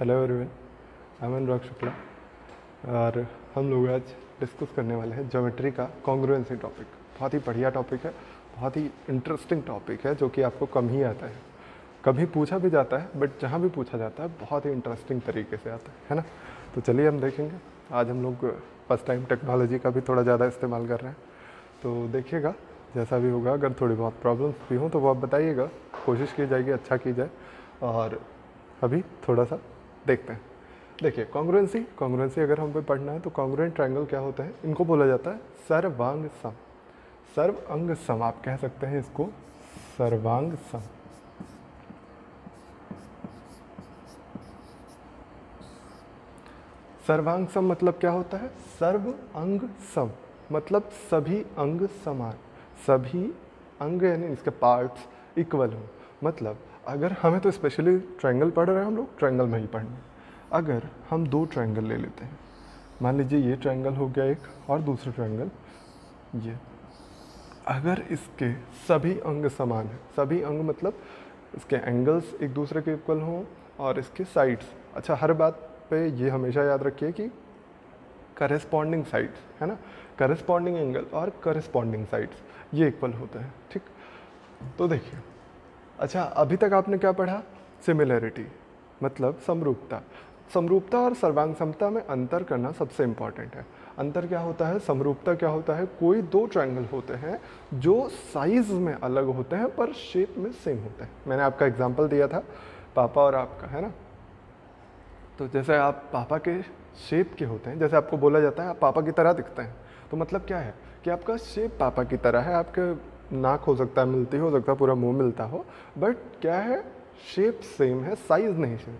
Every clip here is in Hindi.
हेलो एवरीवन, आई एम अनुराग शुक्ला और हम लोग आज डिस्कस करने वाले हैं ज्योमेट्री का कॉन्ग्रुएंसी टॉपिक। बहुत ही बढ़िया टॉपिक है, बहुत ही इंटरेस्टिंग टॉपिक है जो कि आपको कम ही आता है, कभी पूछा भी जाता है बट जहाँ भी पूछा जाता है बहुत ही इंटरेस्टिंग तरीके से आता है ना। तो चलिए हम देखेंगे। आज हम लोग फर्स्ट टाइम टेक्नोलॉजी का भी थोड़ा ज़्यादा इस्तेमाल कर रहे हैं, तो देखिएगा जैसा भी होगा। अगर थोड़ी बहुत प्रॉब्लम्स भी हों तो वो आप बताइएगा, कोशिश की जाएगी अच्छा की जाए। और अभी थोड़ा सा देखते हैं। देखिए कॉन्ग्रुएंसी अगर हमको पढ़ना है तो कॉन्ग्रुएंट ट्रायंगल क्या होता है, इनको बोला जाता है सर्वांग सम। सर्वांग सम आप कह सकते हैं इसको, सर्वांग सम। सर्वांग सम मतलब क्या होता है, सर्व अंग सम मतलब सभी अंग समान, सभी अंग यानी इसके पार्ट्स इक्वल हो। मतलब अगर हमें तो स्पेशली ट्रायंगल पढ़ रहे हैं हम लोग, ट्रायंगल में ही पढ़ना। अगर हम दो ट्रायंगल ले लेते हैं, मान लीजिए ये ट्रायंगल हो गया एक और दूसरा ट्रायंगल ये, अगर इसके सभी अंग समान हैं, सभी अंग मतलब इसके एंगल्स एक दूसरे के इक्वल हों और इसके साइड्स, अच्छा हर बात पे ये हमेशा याद रखिए कि करस्पॉन्डिंग साइड्स है ना, करस्पॉन्डिंग एंगल और करस्पॉन्डिंग साइड्स ये इक्वल होते हैं। ठीक, तो देखिए अच्छा अभी तक आपने क्या पढ़ा, सिमिलैरिटी मतलब समरूपता। समरूपता और सर्वांग समता में अंतर करना सबसे इम्पॉर्टेंट है। अंतर क्या होता है, समरूपता क्या होता है, कोई दो ट्रायंगल होते हैं जो साइज में अलग होते हैं पर शेप में सेम होते हैं। मैंने आपका एग्जांपल दिया था पापा और आपका, है ना। तो जैसे आप पापा के शेप के होते हैं, जैसे आपको बोला जाता है आप पापा की तरह दिखते हैं, तो मतलब क्या है कि आपका शेप पापा की तरह है। आपके नाक हो सकता है मिलती हो सकता है पूरा मुंह मिलता हो, बट क्या है, शेप सेम है, साइज नहीं सेम।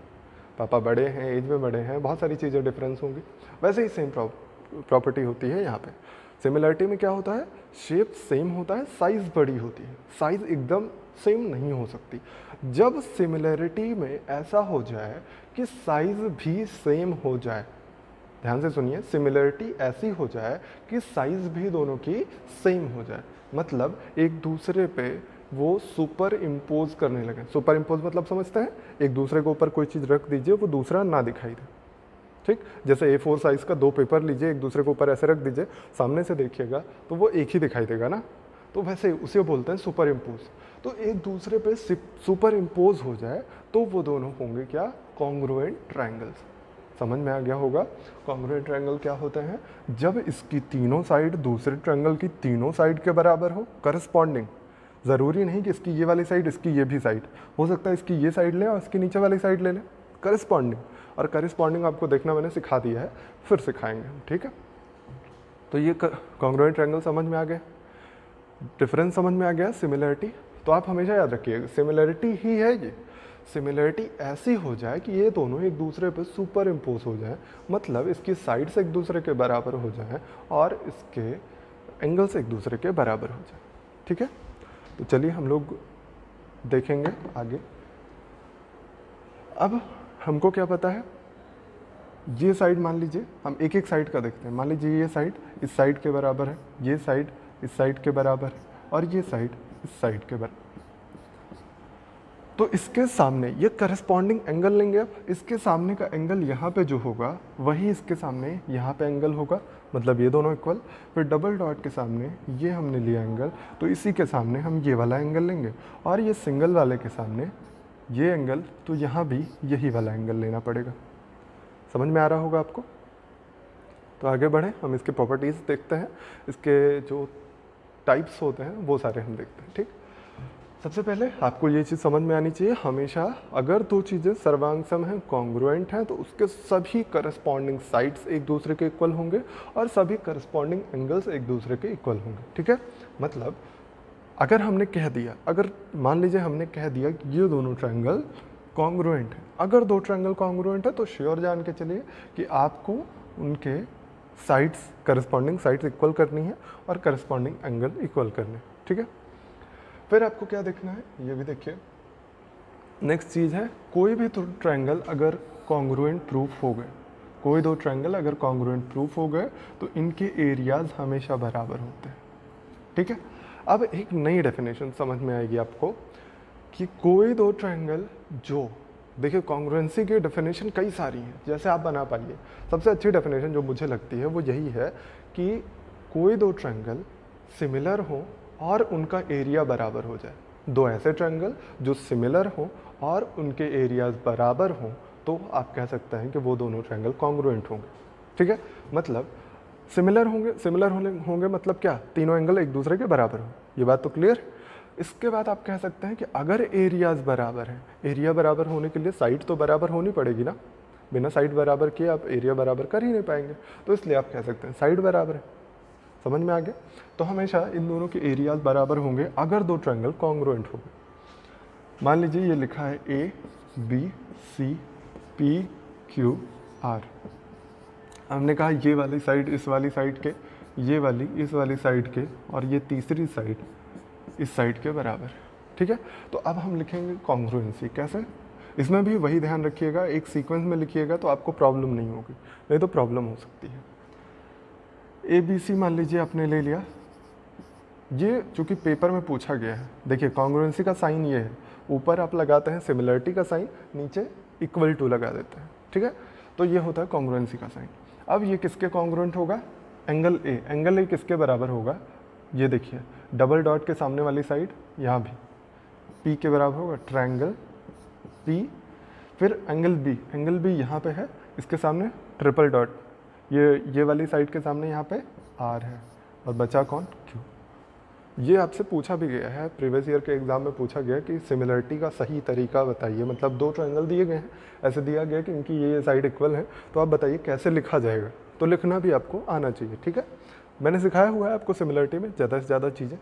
पापा बड़े हैं, एज में बड़े हैं, बहुत सारी चीज़ें डिफरेंस होंगी, वैसे ही सेम प्रॉपर्टी होती है यहाँ पे। सिमिलरिटी में क्या होता है, शेप सेम होता है, साइज बड़ी होती है, साइज एकदम सेम नहीं हो सकती। जब सिमिलरिटी में ऐसा हो जाए कि साइज भी सेम हो जाए, ध्यान से सुनिए, सिमिलरिटी ऐसी हो जाए कि साइज भी दोनों की सेम हो जाए, मतलब एक दूसरे पे वो सुपर इम्पोज करने लगे। सुपर इम्पोज मतलब समझते हैं, एक दूसरे के ऊपर कोई चीज़ रख दीजिए वो दूसरा ना दिखाई दे। ठीक, जैसे A4 साइज़ का दो पेपर लीजिए, एक दूसरे के ऊपर ऐसे रख दीजिए, सामने से देखिएगा तो वो एक ही दिखाई देगा ना, तो वैसे उसे बोलते हैं सुपर इम्पोज। तो एक दूसरे पे सुपर इम्पोज हो जाए तो वो दोनों होंगे क्या, कॉन्ग्रुएंट ट्रायंगल्स। समझ में आ गया होगा। कॉन्ग्रुएंट ट्रायंगल क्या होते हैं, जब इसकी तीनों साइड दूसरे ट्रायंगल की तीनों साइड के बराबर हो, करस्पॉन्डिंग। ज़रूरी नहीं कि इसकी ये वाली साइड इसकी ये भी साइड, हो सकता है इसकी ये साइड लें और इसकी नीचे वाली साइड ले लें, करस्पॉन्डिंग। और करस्पॉन्डिंग आपको देखना मैंने सिखा दिया है, फिर सिखाएंगे हम, ठीक है। तो ये कॉन्ग्रुएंट ट्रायंगल समझ में आ गया, डिफरेंस समझ में आ गया, सिमिलरिटी। तो आप हमेशा याद रखिएगा सिमिलरिटी ही है ये। सिमिलरिटी ऐसी हो जाए कि ये दोनों एक दूसरे पर सुपर इम्पोज हो जाए, मतलब इसकी साइड्स एक दूसरे के बराबर हो जाए और इसके एंगल्स एक दूसरे के बराबर हो जाए, ठीक है। तो चलिए हम लोग देखेंगे आगे। अब हमको क्या पता है, ये साइड मान लीजिए, हम एक एक साइड का देखते हैं। मान लीजिए ये साइड इस साइड के बराबर है, ये साइड इस साइड के बराबर है और ये साइड इस साइड के बराबर। तो इसके सामने ये करस्पॉन्डिंग एंगल लेंगे। अब इसके सामने का एंगल यहाँ पे जो होगा वही इसके सामने यहाँ पे एंगल होगा, मतलब ये दोनों इक्वल। फिर डबल डॉट के सामने ये हमने लिया एंगल, तो इसी के सामने हम ये वाला एंगल लेंगे। और ये सिंगल वाले के सामने ये एंगल, तो यहाँ भी यही वाला एंगल लेना पड़ेगा। समझ में आ रहा होगा आपको। तो आगे बढ़ें, हम इसके प्रॉपर्टीज़ देखते हैं, इसके जो टाइप्स होते हैं वो सारे हम देखते हैं, ठीक। सबसे पहले आपको ये चीज़ समझ में आनी चाहिए, हमेशा अगर दो चीज़ें सर्वांग सम हैं, कॉन्ग्रुएंट हैं, तो उसके सभी करस्पॉन्डिंग साइड्स एक दूसरे के इक्वल होंगे और सभी करस्पॉन्डिंग एंगल्स एक दूसरे के इक्वल होंगे, ठीक है। मतलब अगर हमने कह दिया, अगर मान लीजिए हमने कह दिया कि ये दोनों ट्रायंगल कॉन्ग्रुएंट है, अगर दो ट्रायंगल कॉन्ग्रुएंट है तो श्योर जान के चलिए कि आपको उनके साइड्स, करस्पॉन्डिंग साइड्स इक्वल करनी है और करस्पॉन्डिंग एंगल इक्वल करने, ठीक है। फिर आपको क्या देखना है, ये भी देखिए। नेक्स्ट चीज़ है, कोई भी दो ट्रायंगल अगर कॉन्ग्रुएंट प्रूफ हो गए, कोई दो ट्रायंगल अगर कॉन्ग्रुएंट प्रूफ हो गए तो इनके एरियाज हमेशा बराबर होते हैं, ठीक है। अब एक नई डेफिनेशन समझ में आएगी आपको कि कोई दो ट्रायंगल जो देखिए कॉन्ग्रुएंसी की डेफिनेशन कई सारी हैं, जैसे आप बना पाइए। सबसे अच्छी डेफिनेशन जो मुझे लगती है वो यही है कि कोई दो ट्रायंगल सिमिलर हो और उनका एरिया बराबर हो जाए। दो ऐसे ट्रायंगल जो सिमिलर हो और उनके एरियाज बराबर हों तो आप कह सकते हैं कि वो दोनों ट्रायंगल कॉन्ग्रुएंट होंगे। ठीक है, मतलब सिमिलर होंगे मतलब क्या, तीनों एंगल एक दूसरे के बराबर हो। ये बात तो क्लियर। इसके बाद आप कह सकते हैं कि अगर एरियाज बराबर हैं, एरिया बराबर होने के लिए साइड तो बराबर होनी पड़ेगी ना, बिना साइड बराबर किए आप एरिया बराबर कर ही नहीं पाएंगे, तो इसलिए आप कह सकते हैं साइड बराबर है। समझ में आ गया? तो हमेशा इन दोनों के एरियाज बराबर होंगे अगर दो ट्रायंगल कॉन्ग्रुएंट होंगे। मान लीजिए ये लिखा है A B C P Q R. हमने कहा ये वाली साइड इस वाली साइड के, ये वाली इस वाली साइड के, और ये तीसरी साइड इस साइड के बराबर। ठीक है, तो अब हम लिखेंगे कॉन्ग्रुएंसी। कैसे? इसमें भी वही ध्यान रखिएगा, एक सीक्वेंस में लिखिएगा तो आपको प्रॉब्लम नहीं होगी, नहीं तो प्रॉब्लम हो सकती है। ए बी सी मान लीजिए आपने ले लिया, ये चूँकि पेपर में पूछा गया है। देखिए कॉन्ग्रुएंसी का साइन ये है, ऊपर आप लगाते हैं सिमिलरिटी का साइन, नीचे इक्वल टू लगा देते हैं। ठीक है, तो ये होता है कॉन्ग्रुएंसी का साइन। अब ये किसके कॉन्ग्रुएंट होगा? एंगल ए किसके बराबर होगा? ये देखिए डबल डॉट के सामने वाली साइड यहाँ भी पी के बराबर होगा, ट्रायंगल पी। फिर एंगल बी यहाँ पे है, इसके सामने ट्रिपल डॉट, ये वाली साइड के सामने यहाँ पे आर है, और बचा कौन? क्यू। ये आपसे पूछा भी गया है, प्रीवियस ईयर के एग्जाम में पूछा गया कि सिमिलरिटी का सही तरीका बताइए। मतलब दो ट्रायंगल दिए गए हैं, ऐसे दिया गया कि इनकी ये साइड इक्वल है, तो आप बताइए कैसे लिखा जाएगा। तो लिखना भी आपको आना चाहिए। ठीक है, मैंने सिखाया हुआ है आपको सिमिलरिटी में ज़्यादा से ज़्यादा चीज़ें।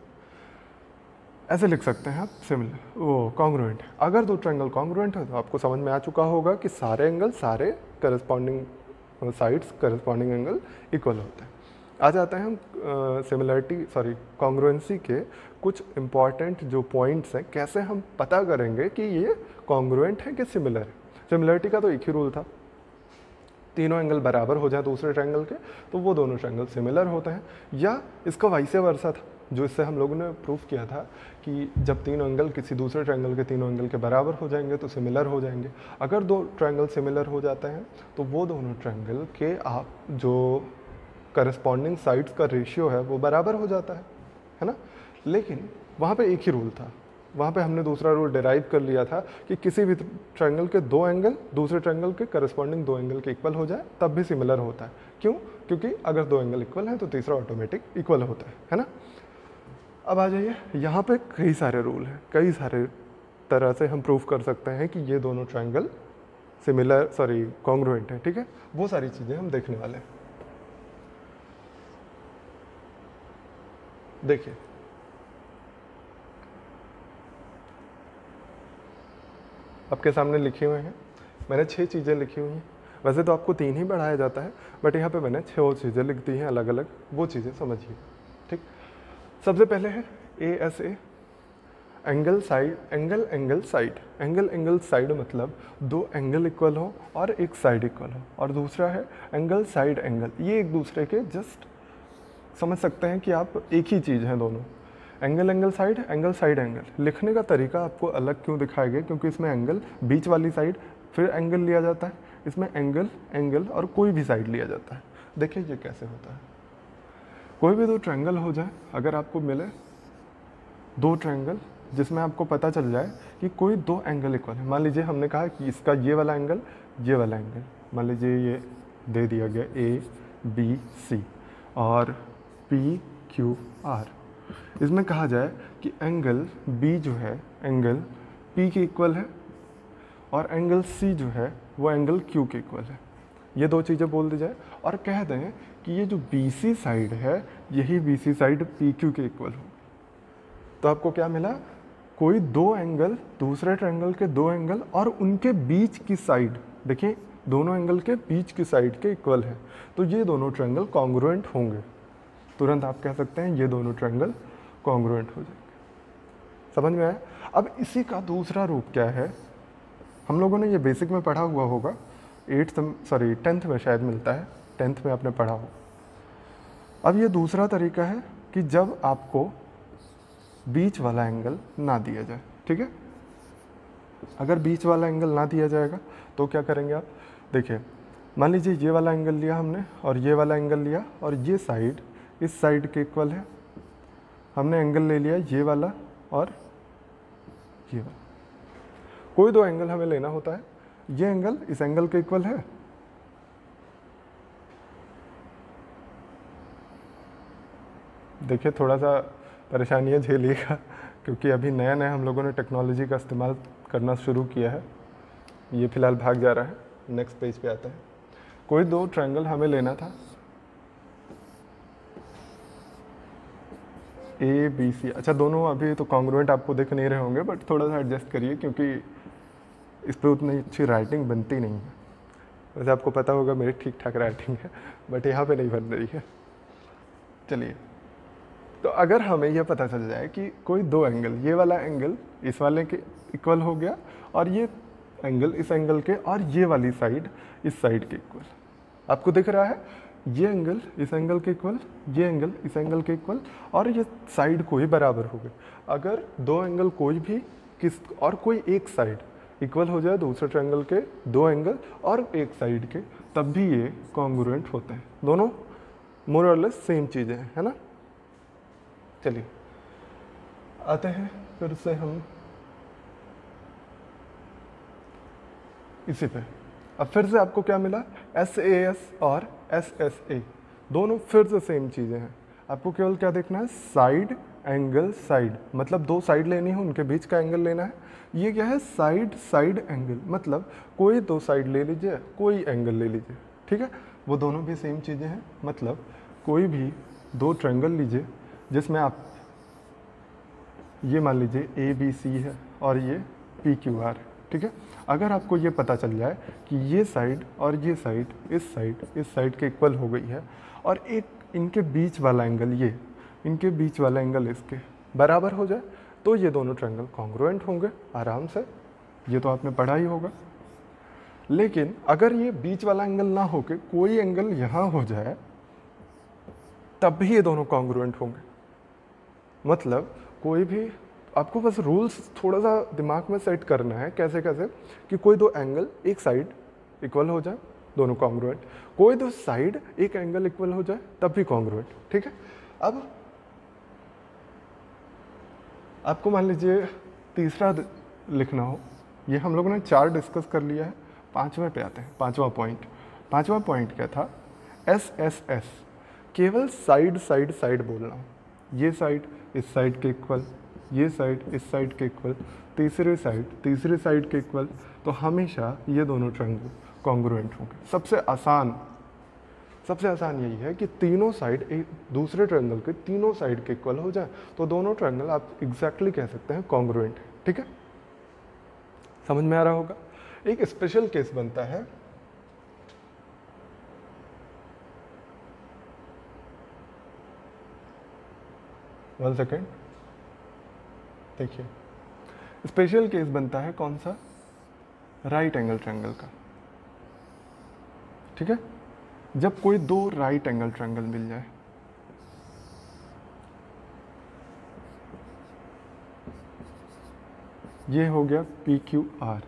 ऐसे लिख सकते हैं आप कॉन्ग्रुएंट। अगर दो ट्रायंगल कॉन्ग्रुएंट है तो आपको समझ में आ चुका होगा कि सारे एंगल, सारे corresponding sides, corresponding angle equal होते हैं। आ जाते हैं हम कॉन्ग्रुएंसी के कुछ इंपॉर्टेंट जो पॉइंट्स हैं, कैसे हम पता करेंगे कि ये कॉन्ग्रुएंट है कि सिमिलर है। सिमिलरिटी का तो एक ही रूल था, तीनों एंगल बराबर हो जाए दूसरे ट्रायंगल के तो वो दोनों ट्रायंगल सिमिलर होते हैं, या इसका वाइस वर्सा था, जो इससे हम लोगों ने प्रूफ किया था कि जब तीनों एंगल किसी दूसरे ट्रायंगल के तीनों एंगल के बराबर हो जाएंगे तो सिमिलर हो जाएंगे। अगर दो ट्रायंगल सिमिलर हो जाते हैं तो वो दोनों ट्रायंगल के आप जो करस्पॉन्डिंग साइड्स का रेशियो है वो बराबर हो जाता है ना। लेकिन वहाँ पे एक ही रूल था, वहाँ पे हमने दूसरा रूल डिराइव कर लिया था कि किसी भी ट्रायंगल के दो एंगल दूसरे ट्रायंगल के करस्पॉन्डिंग दो एंगल के इक्वल हो जाए तब भी सिमिलर होता है। क्यों? क्योंकि अगर दो एंगल इक्वल हैं तो तीसरा ऑटोमेटिक इक्वल होता है ना। अब आ जाइए, यहाँ पे कई सारे रूल हैं, कई सारे तरह से हम प्रूव कर सकते हैं कि ये दोनों ट्रायंगल कॉन्ग्रुएंट है। ठीक है, वो सारी चीज़ें हम देखने वाले हैं। देखिए आपके सामने लिखे हुए हैं, मैंने 6 चीज़ें लिखी हुई हैं। वैसे तो आपको 3 ही पढ़ाया जाता है, बट यहाँ पे मैंने 6 चीज़ें लिख दी हैं अलग अलग, वो चीज़ें समझिए। ठीक, सबसे पहले है ASA, एंगल एंगल साइड मतलब दो एंगल इक्वल हो और एक साइड इक्वल हो। और दूसरा है एंगल साइड एंगल, ये एक दूसरे के जस्ट समझ सकते हैं कि आप एक ही चीज़ हैं दोनों। एंगल साइड एंगल लिखने का तरीका आपको अलग क्यों दिखाया गया? क्योंकि इसमें एंगल बीच वाली साइड फिर एंगल लिया जाता है, इसमें एंगल और कोई भी साइड लिया जाता है। देखिए ये कैसे होता है। कोई भी दो ट्रायंगल हो जाए, अगर आपको मिले दो ट्रायंगल जिसमें आपको पता चल जाए कि कोई दो एंगल इक्वल है। मान लीजिए हमने कहा कि इसका ये वाला एंगल, मान लीजिए ये दे दिया गया ABC और PQR। इसमें कहा जाए कि एंगल B जो है एंगल P के इक्वल है और एंगल C जो है वो एंगल Q के इक्वल है। ये दो चीज़ें बोल दी जाए और कह दें कि ये जो BC साइड है यही BC साइड PQ के इक्वल हो, तो आपको क्या मिला? कोई दो एंगल दूसरे ट्रायंगल के दो एंगल और उनके बीच की साइड, देखिए दोनों एंगल के बीच की साइड के इक्वल है, तो ये दोनों ट्रायंगल कॉन्ग्रुएंट होंगे। तुरंत आप कह सकते हैं ये दोनों ट्रायंगल कॉन्ग्रुएंट हो जाएंगे। समझ में आया? अब इसी का दूसरा रूप क्या है? हम लोगों ने ये बेसिक में पढ़ा हुआ होगा, 10th में शायद मिलता है, 10th में आपने पढ़ा हो। अब ये दूसरा तरीका है कि जब आपको बीच वाला एंगल ना दिया जाए, ठीक है, अगर बीच वाला एंगल ना दिया जाएगा तो क्या करेंगे आप, देखिए मान लीजिए ये वाला एंगल लिया हमने और ये वाला एंगल लिया और ये साइड इस साइड के इक्वल है, हमने एंगल ले लिया ये वाला और ये वाला। कोई दो एंगल हमें लेना होता है, ये एंगल इस एंगल के इक्वल है, देखिए थोड़ा सा परेशानियाँ झेलिएगा क्योंकि अभी नया नया हम लोगों ने टेक्नोलॉजी का इस्तेमाल करना शुरू किया है। ये फिलहाल भाग जा रहा है, नेक्स्ट पेज पे आता है। कोई दो ट्रायंगल हमें लेना था ए बी सी। अच्छा दोनों अभी तो कॉन्ग्रुएंट आपको दिख नहीं रहे होंगे, बट थोड़ा सा एडजस्ट करिए क्योंकि इस पर उतनी अच्छी राइटिंग बनती नहीं है। वैसे आपको पता होगा मेरी ठीक ठाक राइटिंग है, बट यहाँ पे नहीं बन रही है। चलिए, तो अगर हमें यह पता चल जाए कि कोई दो एंगल, ये वाला एंगल इस वाले के इक्वल हो गया और ये एंगल इस एंगल के और ये वाली साइड इस साइड के इक्वल, आपको दिख रहा है ये एंगल इस एंगल के इक्वल, ये एंगल इस एंगल के इक्वल और ये साइड कोई बराबर हो गए। अगर दो एंगल कोई भी किस और कोई एक साइड इक्वल हो जाए दूसरे ट्रायंगल के दो एंगल और एक साइड के, तब भी ये कॉन्ग्रुएंट होते हैं। दोनों मोर और लेस सेम चीज़ें हैं, है ना। चलिए आते हैं फिर से हम इसी पे। अब फिर से आपको क्या मिला, SAS और SSA दोनों फिर से सेम चीज़ें हैं। आपको केवल क्या देखना है, साइड एंगल साइड, मतलब दो साइड लेनी है उनके बीच का एंगल लेना है। ये क्या है, साइड साइड एंगल, मतलब कोई दो साइड ले लीजिए कोई एंगल ले लीजिए, ठीक है। वो दोनों भी सेम चीज़ें हैं, मतलब कोई भी दो ट्रायंगल लीजिए जिसमें आप ये मान लीजिए ABC है और ये PQR है, ठीक है। अगर आपको ये पता चल जाए कि ये साइड और ये साइड इस साइड के इक्वल हो गई है और एक इनके बीच वाला एंगल ये इनके बीच वाला एंगल इसके बराबर हो जाए, तो ये दोनों ट्रायंगल कॉन्ग्रुएंट होंगे आराम से। ये तो आपने पढ़ा ही होगा। लेकिन अगर ये बीच वाला एंगल ना होके कोई एंगल यहाँ हो जाए, तब भी ये दोनों कॉन्ग्रुएंट होंगे। मतलब कोई भी, आपको बस रूल्स थोड़ा सा दिमाग में सेट करना है कैसे कैसे, कि कोई दो एंगल एक साइड इक्वल हो जाए दोनों कॉन्ग्रुएंट, कोई दो साइड एक एंगल इक्वल हो जाए तब भी कॉन्ग्रुएंट, ठीक है। अब आपको मान लीजिए तीसरा लिखना हो, ये हम लोगों ने 4 डिस्कस कर लिया है, 5वें पे आते हैं। 5वां पॉइंट क्या था, SSS, केवल साइड साइड साइड बोलना हो, ये साइड इस साइड के इक्वल, ये साइड इस साइड के इक्वल, तीसरी साइड के इक्वल, तो हमेशा ये दोनों ट्रायंगल कॉन्ग्रुएंट होंगे। सबसे आसान यही है कि तीनों साइड एक दूसरे ट्रायंगल के तीनों साइड के इक्वल हो जाए, तो दोनों ट्रायंगल आप एग्जैक्टली कह सकते हैं कॉन्ग्रुएंट है, ठीक है। समझ में आ रहा होगा। एक स्पेशल केस बनता है, वन सेकेंड, देखिए स्पेशल केस बनता है कौन सा, राइट एंगल ट्रायंगल का, ठीक है। जब कोई दो राइट एंगल ट्रायंगल मिल जाए, ये हो गया PQR।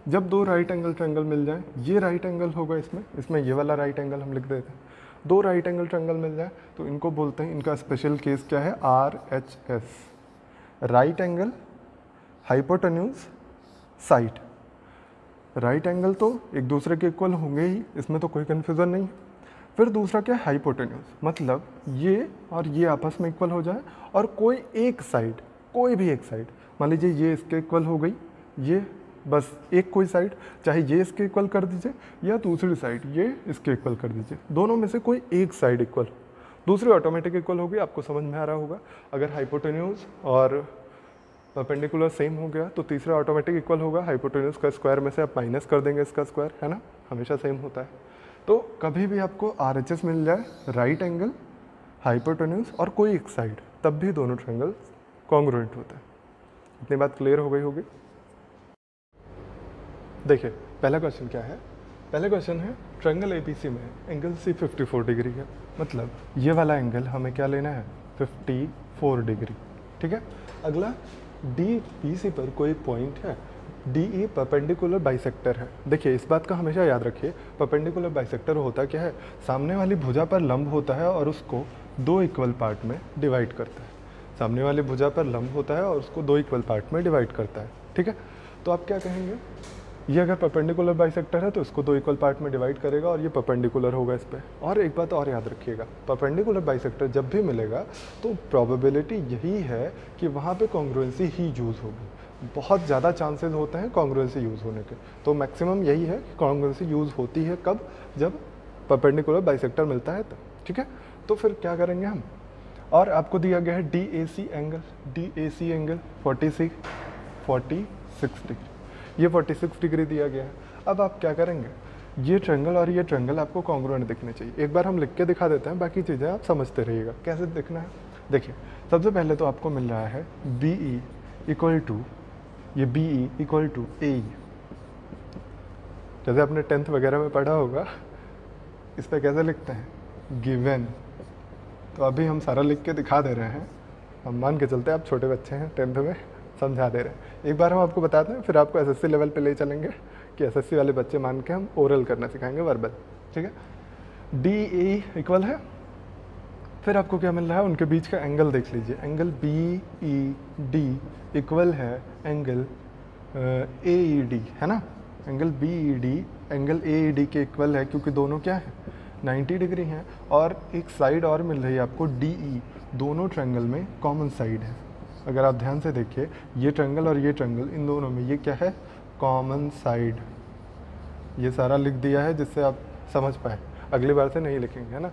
जब दो राइट एंगल ट्रायंगल मिल जाए, ये राइट एंगल होगा इसमें ये वाला राइट एंगल हम लिख देते हैं। दो राइट एंगल ट्रायंगल मिल जाए तो इनको बोलते हैं, इनका स्पेशल केस क्या है, RHS, right angle hypotenuse side. Right angle तो एक दूसरे के इक्वल होंगे ही, इसमें तो कोई कन्फ्यूज़न नहीं। फिर दूसरा क्या है, हाइपोटेन्यूज, मतलब ये और ये आपस में इक्वल हो जाए और कोई एक साइड, कोई भी एक साइड, मान लीजिए ये इसके इक्वल हो गई, ये बस एक कोई साइड, चाहे ये इसके इक्वल कर दीजिए या दूसरी साइड ये इसके इक्वल कर दीजिए, दोनों में से कोई एक साइड इक्वल, दूसरी ऑटोमेटिक इक्वल होगी। आपको समझ में आ रहा होगा। अगर हाइपोटेन्यूज और परपेंडिकुलर सेम हो गया तो तीसरा ऑटोमेटिक इक्वल होगा। हाइपोटेन्यूज का स्क्वायर में से आप माइनस कर देंगे इसका स्क्वायर, है ना, हमेशा सेम होता है। तो कभी भी आपको RHS मिल जाए, राइट एंगल हाइपोटेन्यूज और कोई एक साइड, तब भी दोनों ट्रायंगल कॉन्ग्रुएंट होता है। इतनी बात क्लियर हो गई होगी। देखिए पहला क्वेश्चन क्या है, पहला क्वेश्चन है ट्रायंगल ABC में एंगल C 54 डिग्री है, मतलब ये वाला एंगल हमें क्या लेना है, 54 डिग्री, ठीक है। अगला DBC पर कोई पॉइंट है, DE परपेंडिकुलर बाइसेक्टर है। देखिए इस बात का हमेशा याद रखिए, परपेंडिकुलर बाइसेक्टर होता क्या है, सामने वाली भुजा पर लंब होता है और उसको दो इक्वल पार्ट में डिवाइड करता है। सामने वाली भुजा पर लंब होता है और उसको दो इक्वल पार्ट में डिवाइड करता है, ठीक है। तो आप क्या कहेंगे, ये अगर परपेंडिकुलर बाइसेक्टर है तो इसको दो इक्वल पार्ट में डिवाइड करेगा और ये परपेंडिकुलर होगा इस पर। और एक बात और याद रखिएगा, परपेंडिकुलर बाइसेक्टर जब भी मिलेगा तो प्रोबेबिलिटी यही है कि वहाँ पे कॉन्ग्रुएंसी ही यूज़ होगी। बहुत ज़्यादा चांसेस होते हैं कॉन्ग्रुएंसी यूज़ होने के, तो मैक्सिमम यही है कि कॉन्ग्रुएंसी यूज़ होती है कब, जब परपेंडिकुलर बाइसेक्टर मिलता है तब, ठीक है। तो फिर क्या करेंगे हम, और आपको दिया गया है DAC angle, DAC angle 46 degree, ये 46 डिग्री दिया गया है। अब आप क्या करेंगे, ये ट्रायंगल और ये ट्रायंगल आपको कॉन्ग्रुएंट दिखने चाहिए। एक बार हम लिख के दिखा देते हैं, बाकी चीज़ें आप समझते रहिएगा कैसे दिखना है। देखिए सबसे पहले तो आपको मिल रहा है BE इक्वल टू, ये BE इक्वल टू AE, जैसे आपने 10th वगैरह में पढ़ा होगा, इस पर कैसे लिखते हैं, गिवन। तो अभी हम सारा लिख के दिखा दे रहे हैं, हम मान के चलते हैं आप छोटे बच्चे हैं, 10th में समझा दे रहे हैं। एक बार हम आपको बताते हैं, फिर आपको SSC लेवल पे ले चलेंगे कि SSC वाले बच्चे मान के हम ओरल करना सिखाएंगे, वर्बल, ठीक है। DE इक्वल है, फिर आपको क्या मिल रहा है, उनके बीच का एंगल देख लीजिए, एंगल BED इक्वल है एंगल AED, है ना। एंगल BED एंगल AED के इक्वल है, क्योंकि दोनों क्या है 90 डिग्री हैं। और एक साइड और मिल रही है आपको DE, दोनों ट्रायंगल में कॉमन साइड है। अगर आप ध्यान से देखिए, ये ट्रायंगल और ये ट्रायंगल, इन दोनों में ये क्या है, कॉमन साइड। ये सारा लिख दिया है जिससे आप समझ पाए, अगली बार से नहीं लिखेंगे, है ना।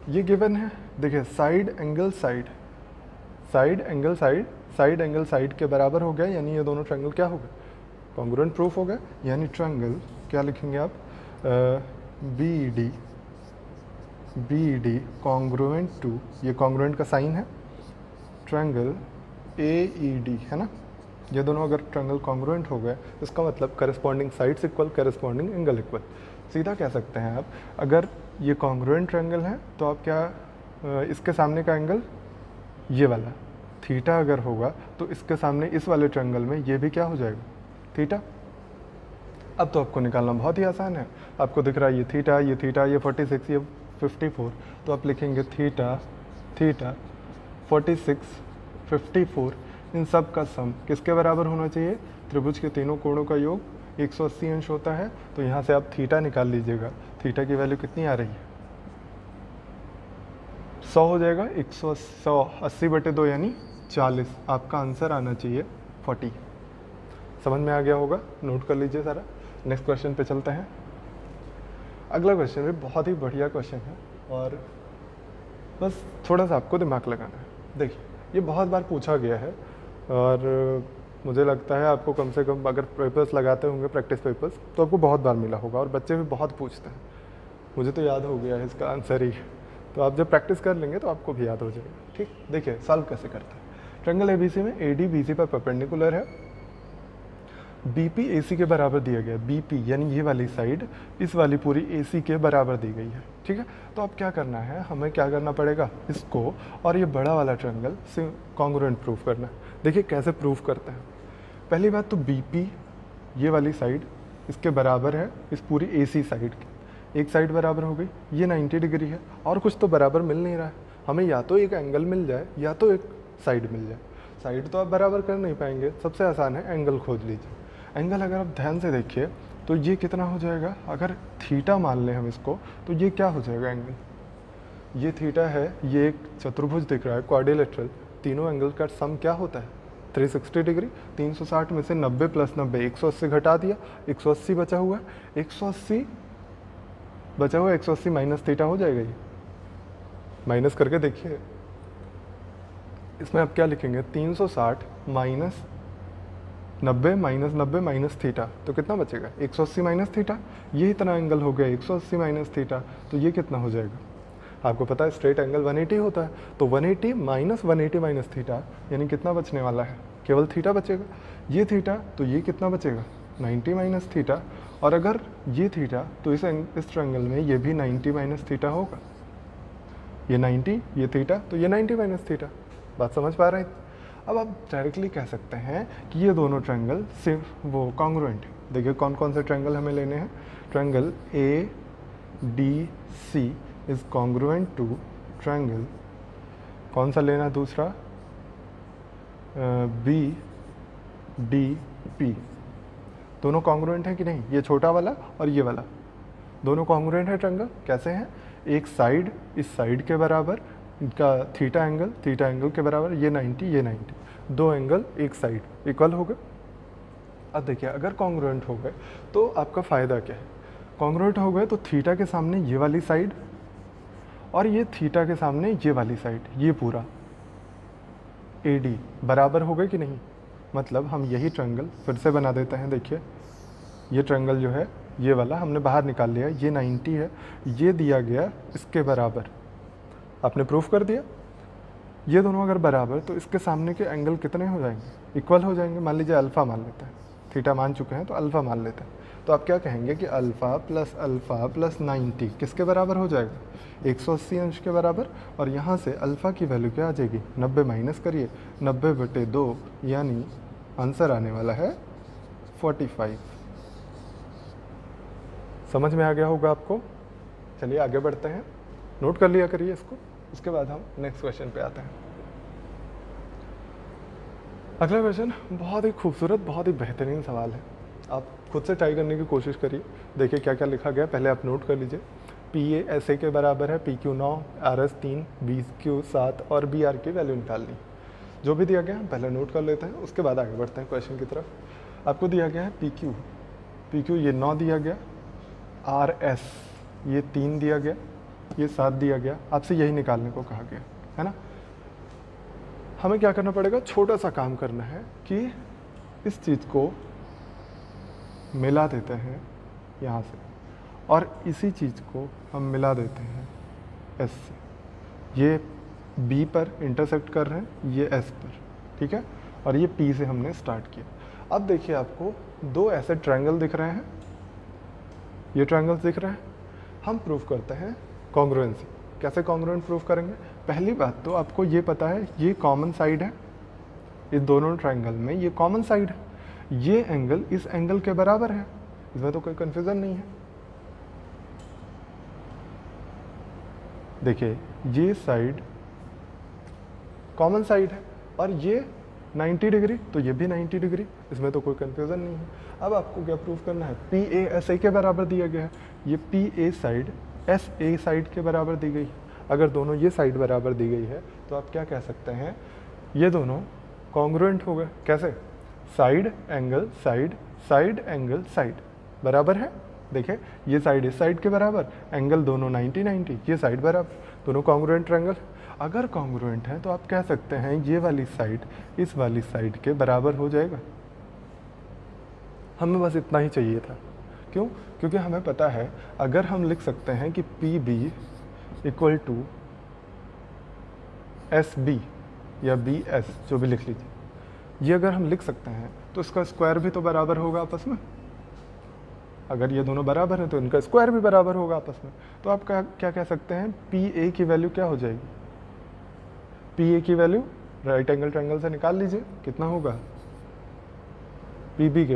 ये गिवन है, देखिए side angle side, side angle side, side angle side के बराबर हो गया, यानी ये दोनों ट्रायंगल क्या हो गए, कॉन्ग्रुएंट प्रूफ हो गया। यानी ट्रायंगल क्या लिखेंगे आप, BED कॉन्ग्रुएंट टू, ये कॉन्ग्रुएंट का साइन है, ट्रायंगल AED, है ना। ये दोनों अगर ट्रायंगल कॉन्ग्रुएंट हो गए, इसका मतलब corresponding sides equal, corresponding angle equal. सीधा कह सकते हैं आप, अगर ये कॉन्ग्रुएंट ट्रायंगल है तो आप क्या, इसके सामने का एंगल ये वाला थीटा अगर होगा तो इसके सामने इस वाले ट्रायंगल में ये भी क्या हो जाएगा, थीटा। अब तो आपको निकालना बहुत ही आसान है, आपको दिख रहा है ये थीटा, ये थीटा, ये 46, ये 54, तो आप लिखेंगे थीटा, थीटा 46, 54, इन सब का सम किसके बराबर होना चाहिए, त्रिभुज के तीनों कोणों का योग 180 अंश होता है। तो यहाँ से आप थीटा निकाल लीजिएगा, थीटा की वैल्यू कितनी आ रही है, 100 हो जाएगा, 180/2 यानी 40। आपका आंसर आना चाहिए 40। समझ में आ गया होगा, नोट कर लीजिए सारा। नेक्स्ट क्वेश्चन पे चलते हैं। अगला क्वेश्चन भी बहुत ही बढ़िया क्वेश्चन है और बस थोड़ा सा आपको दिमाग लगाना है। देखिए ये बहुत बार पूछा गया है और मुझे लगता है आपको कम से कम अगर पेपर्स लगाते होंगे, प्रैक्टिस पेपर्स, तो आपको बहुत बार मिला होगा और बच्चे भी बहुत पूछते हैं। मुझे तो याद हो गया है इसका आंसर ही, तो आप जब प्रैक्टिस कर लेंगे तो आपको भी याद हो जाएगा। ठीक, देखिए सॉल्व कैसे करते हैं। ट्रायंगल ABC में AD BC पर परपेंडिकुलर है, BP AC के बराबर दिया गया है। BP यानी ये वाली साइड इस वाली पूरी AC के बराबर दी गई है। ठीक है, तो अब क्या करना है, हमें क्या करना पड़ेगा, इसको और ये बड़ा वाला ट्रायंगल से कॉन्ग्रुएंट प्रूफ करना है। देखिए कैसे प्रूफ करते हैं। पहली बात तो BP ये वाली साइड इसके बराबर है इस पूरी AC साइड की। एक साइड बराबर हो गई, ये 90 डिग्री है और कुछ तो बराबर मिल नहीं रहा है। हमें या तो एक एंगल मिल जाए या तो एक साइड मिल जाए। साइड तो आप बराबर कर नहीं पाएंगे, सबसे आसान है एंगल खोज लीजिए। एंगल अगर आप ध्यान से देखिए तो ये कितना हो जाएगा, अगर थीटा मान लें हम इसको, तो ये क्या हो जाएगा एंगल, ये थीटा है, ये एक चतुर्भुज दिख रहा है क्वाड्रिलेटरल, तीनों एंगल का सम क्या होता है 360 डिग्री। 360 में से 90 + 90 180 घटा दिया, 180 बचा हुआ है, 180 बचा हुआ 180 माइनस थीटा हो जाएगा। ये माइनस करके देखिए, इसमें आप क्या लिखेंगे 360 माइनस 90 माइनस 90 माइनस थीटा, तो कितना बचेगा 180 माइनस थीटा। ये इतना एंगल हो गया 180 माइनस थीटा, तो ये कितना हो जाएगा, आपको पता है स्ट्रेट एंगल 180 होता है, तो 180 माइनस 180 माइनस थीटा यानी कितना बचने वाला है, केवल थीटा बचेगा। ये थीटा तो ये कितना बचेगा 90 माइनस थीटा, और अगर ये थीटा तो इस ट्रायंगल में ये भी 90 माइनस थीटा होगा। ये 90 ये थीटा तो ये 90 माइनस थीटा। बात समझ पा रहे हैं। अब आप डायरेक्टली कह सकते हैं कि ये दोनों ट्रायंगल सिर्फ वो कॉन्ग्रुएंट है। देखिए कौन कौन से ट्रायंगल हमें लेने हैं। Triangle ADC is congruent to triangle, कौन सा लेना दूसरा, BDP। दोनों कॉन्ग्रुएंट है कि नहीं, ये छोटा वाला और ये वाला दोनों कॉन्ग्रुएंट है ट्रायंगल। कैसे हैं, एक साइड इस साइड के बराबर, इनका थीटा एंगल के बराबर, ये 90 ये 90, दो एंगल एक साइड इक्वल हो गए। अब देखिए अगर कॉन्ग्रुएंट हो गए तो आपका फ़ायदा क्या है, कॉन्ग्रुएंट हो गए तो थीटा के सामने ये वाली साइड और ये थीटा के सामने ये वाली साइड, ये पूरा AD बराबर हो गए कि नहीं। मतलब हम यही ट्रायंगल फिर से बना देते हैं। देखिए ये ट्रायंगल जो है ये वाला हमने बाहर निकाल लिया, ये 90 है, ये दिया गया इसके बराबर, आपने प्रूफ कर दिया। ये दोनों अगर बराबर तो इसके सामने के एंगल कितने हो जाएंगे, इक्वल हो जाएंगे। मान लीजिए अल्फ़ा मान लेते हैं, थीटा मान चुके हैं तो अल्फ़ा मान लेते हैं। तो आप क्या कहेंगे कि अल्फ़ा प्लस 90 किसके बराबर हो जाएगा, 180 अंश के बराबर। और यहाँ से अल्फ़ा की वैल्यू क्या आ जाएगी, 90 माइनस करिए, 90/2 यानी आंसर आने वाला है 45। समझ में आ गया होगा आपको। चलिए आगे बढ़ते हैं, नोट कर लिया करिए इसको, उसके बाद हम नेक्स्ट क्वेश्चन पे आते हैं। अगला क्वेश्चन बहुत ही खूबसूरत, बहुत ही बेहतरीन सवाल है, आप खुद से ट्राई करने की कोशिश करिए। देखिए क्या क्या लिखा गया, पहले आप नोट कर लीजिए। PA SA के बराबर है, PQ 9, RS 3, BQ 7 और BR की वैल्यू निकालनी। जो भी दिया गया है पहले नोट कर लेते हैं, उसके बाद आगे बढ़ते हैं क्वेश्चन की तरफ। आपको दिया गया है PQ ये 9 दिया गया, RS ये 3 दिया गया, ये 7 दिया गया। आपसे यही निकालने को कहा गया है ना। हमें क्या करना पड़ेगा, छोटा सा काम करना है कि इस चीज़ को मिला देते हैं यहाँ से और इसी चीज़ को हम मिला देते हैं S से। ये B पर इंटरसेक्ट कर रहे हैं, ये S पर, ठीक है। और ये P से हमने स्टार्ट किया। अब देखिए आपको दो ऐसे ट्रायंगल दिख रहे हैं, ये ट्रायंगल्स दिख रहे हैं। हम प्रूफ करते हैं कॉन्ग्रुएंसी। कैसे कॉन्ग्रुएंट प्रूफ करेंगे, पहली बात तो आपको ये पता है ये कॉमन साइड है, इस दोनों ट्रायंगल में ये कॉमन साइड है, ये एंगल इस एंगल के बराबर है, इसमें तो कोई कन्फ्यूज़न नहीं है। देखिए ये साइड कॉमन साइड है और ये 90 डिग्री, तो ये भी 90 डिग्री, इसमें तो कोई कन्फ्यूज़न नहीं है। अब आपको क्या प्रूफ करना है, PA SA के बराबर दिया गया है, ये PA साइड SA साइड के बराबर दी गई है। अगर दोनों ये साइड बराबर दी गई है तो आप क्या कह सकते हैं, ये दोनों कॉन्ग्रुएंट हो गए। कैसे, side angle side, side angle side बराबर है। देखिए ये साइड इस साइड के बराबर, एंगल दोनों 90-90, ये साइड बराबर, दोनों कॉन्ग्रुएंट ट्रायंगल। अगर कॉन्ग्रुएंट है तो आप कह सकते हैं ये वाली साइड इस वाली साइड के बराबर हो जाएगा। हमें बस इतना ही चाहिए था। क्यों, क्योंकि हमें पता है अगर हम लिख सकते हैं कि PB इक्वल टू SB या BS, जो भी लिख लीजिए, ये अगर हम लिख सकते हैं तो इसका स्क्वायर भी तो बराबर होगा आपस में। अगर ये दोनों बराबर हैं तो इनका स्क्वायर भी बराबर होगा आपस में। तो आप क्या कह सकते हैं, PA की वैल्यू क्या हो जाएगी, PA की वैल्यू राइट एंगल ट्रायंगल से निकाल लीजिए, कितना होगा, PB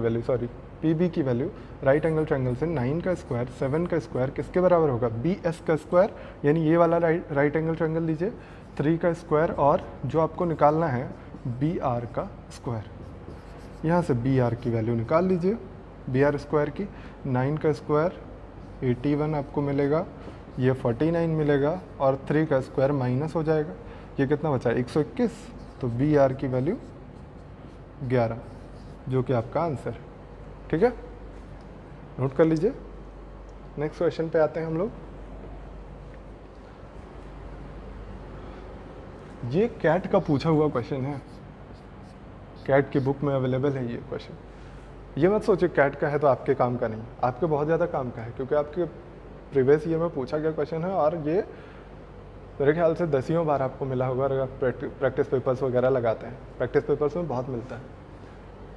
की वैल्यू राइट एंगल ट्रायंगल से 9 का स्क्वायर 7 का स्क्वायर किसके बराबर होगा, BS का स्क्वायर, यानी ये वाला राइट एंगल ट्रायंगल लीजिए, 3 का स्क्वायर और जो आपको निकालना है BR का स्क्वायर। यहाँ से BR की वैल्यू निकाल लीजिए, BR स्क्वायर की 9 का स्क्वायर 81 आपको मिलेगा, ये 49 मिलेगा और 3 का स्क्वायर माइनस हो जाएगा, ये कितना बचा 121। तो BR की वैल्यू 11, जो कि आपका आंसर है। ठीक है, नोट कर लीजिए। नेक्स्ट क्वेश्चन पे आते हैं हम लोग। ये कैट का पूछा हुआ क्वेश्चन है, कैट की बुक में अवेलेबल है ये क्वेश्चन। ये मत सोचिए कैट का है तो आपके काम का नहीं, आपके बहुत ज़्यादा काम का है, क्योंकि आपके प्रीवियस ईयर में पूछा गया क्वेश्चन है और ये मेरे ख्याल से 10वीं बार आपको मिला होगा। अगर आप प्रैक्टिस पेपर्स वगैरह लगाते हैं, प्रैक्टिस पेपर्स में बहुत मिलता है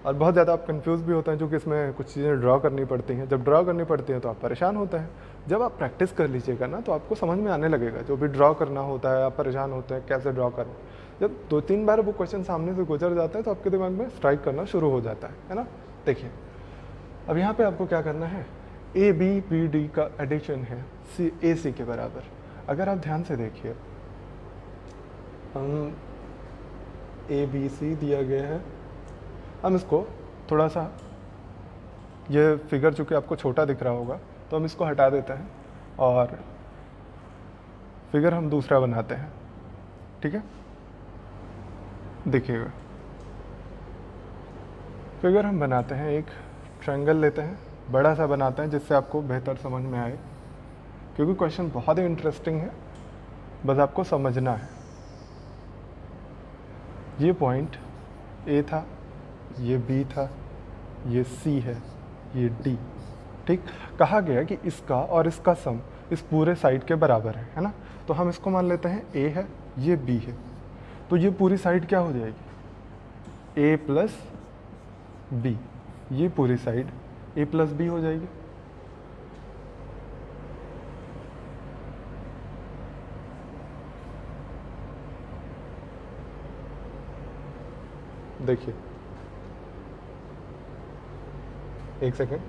और बहुत ज़्यादा आप कंफ्यूज भी होते हैं, क्योंकि इसमें कुछ चीज़ें ड्रॉ करनी पड़ती हैं। जब ड्रॉ करनी पड़ती हैं तो आप परेशान होते हैं। जब आप प्रैक्टिस कर लीजिएगा ना तो आपको समझ में आने लगेगा, जो भी ड्रॉ करना होता है आप परेशान होते हैं कैसे ड्रॉ करें। जब 2-3 बार वो क्वेश्चन सामने से गुजर जाता है तो आपके दिमाग में स्ट्राइक करना शुरू हो जाता है ना। देखिए अब यहाँ पे आपको क्या करना है, ए बी बी डी का एडिशन है सी ए सी के बराबर। अगर आप ध्यान से देखिए, हम ए बी सी दिया गया है, हम इसको थोड़ा सा, ये फिगर चूँकि आपको छोटा दिख रहा होगा तो हम इसको हटा देते हैं और फिगर हम दूसरा बनाते हैं, ठीक है। देखिएगा फिगर हम बनाते हैं, एक ट्रायंगल लेते हैं, बड़ा सा बनाते हैं जिससे आपको बेहतर समझ में आए, क्योंकि क्वेश्चन बहुत ही इंटरेस्टिंग है, बस आपको समझना है। ये पॉइंट ए था, ये बी था, ये सी है, ये डी, ठीक। कहा गया कि इसका और इसका सम इस पूरे साइड के बराबर है ना। तो हम इसको मान लेते हैं ए है, ये बी है, तो ये पूरी साइड क्या हो जाएगी, ए प्लस बी, ये पूरी साइड ए प्लस बी हो जाएगी। देखिए एक सेकेंड,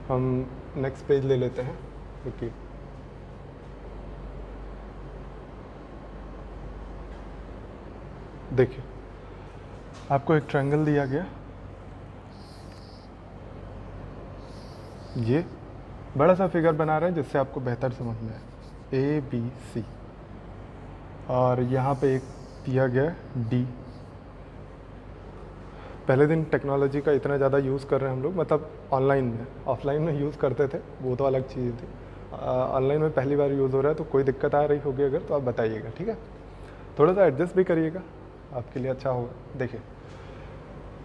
हम नेक्स्ट पेज ले लेते हैं। देखिए देखिए आपको एक ट्रायंगल दिया गया, ये बड़ा सा फिगर बना रहे हैं जिससे आपको बेहतर समझ में आए, ए बी सी, और यहाँ पे एक दिया गया डी। पहले दिन टेक्नोलॉजी का इतना ज़्यादा यूज़ कर रहे हैं हम लोग, मतलब ऑनलाइन में, ऑफलाइन में यूज़ करते थे वो तो अलग चीज़ थी, ऑनलाइन में पहली बार यूज़ हो रहा है, तो कोई दिक्कत आ रही होगी अगर तो आप बताइएगा, ठीक है। थोड़ा सा एडजस्ट भी करिएगा, आपके लिए अच्छा होगा। देखिए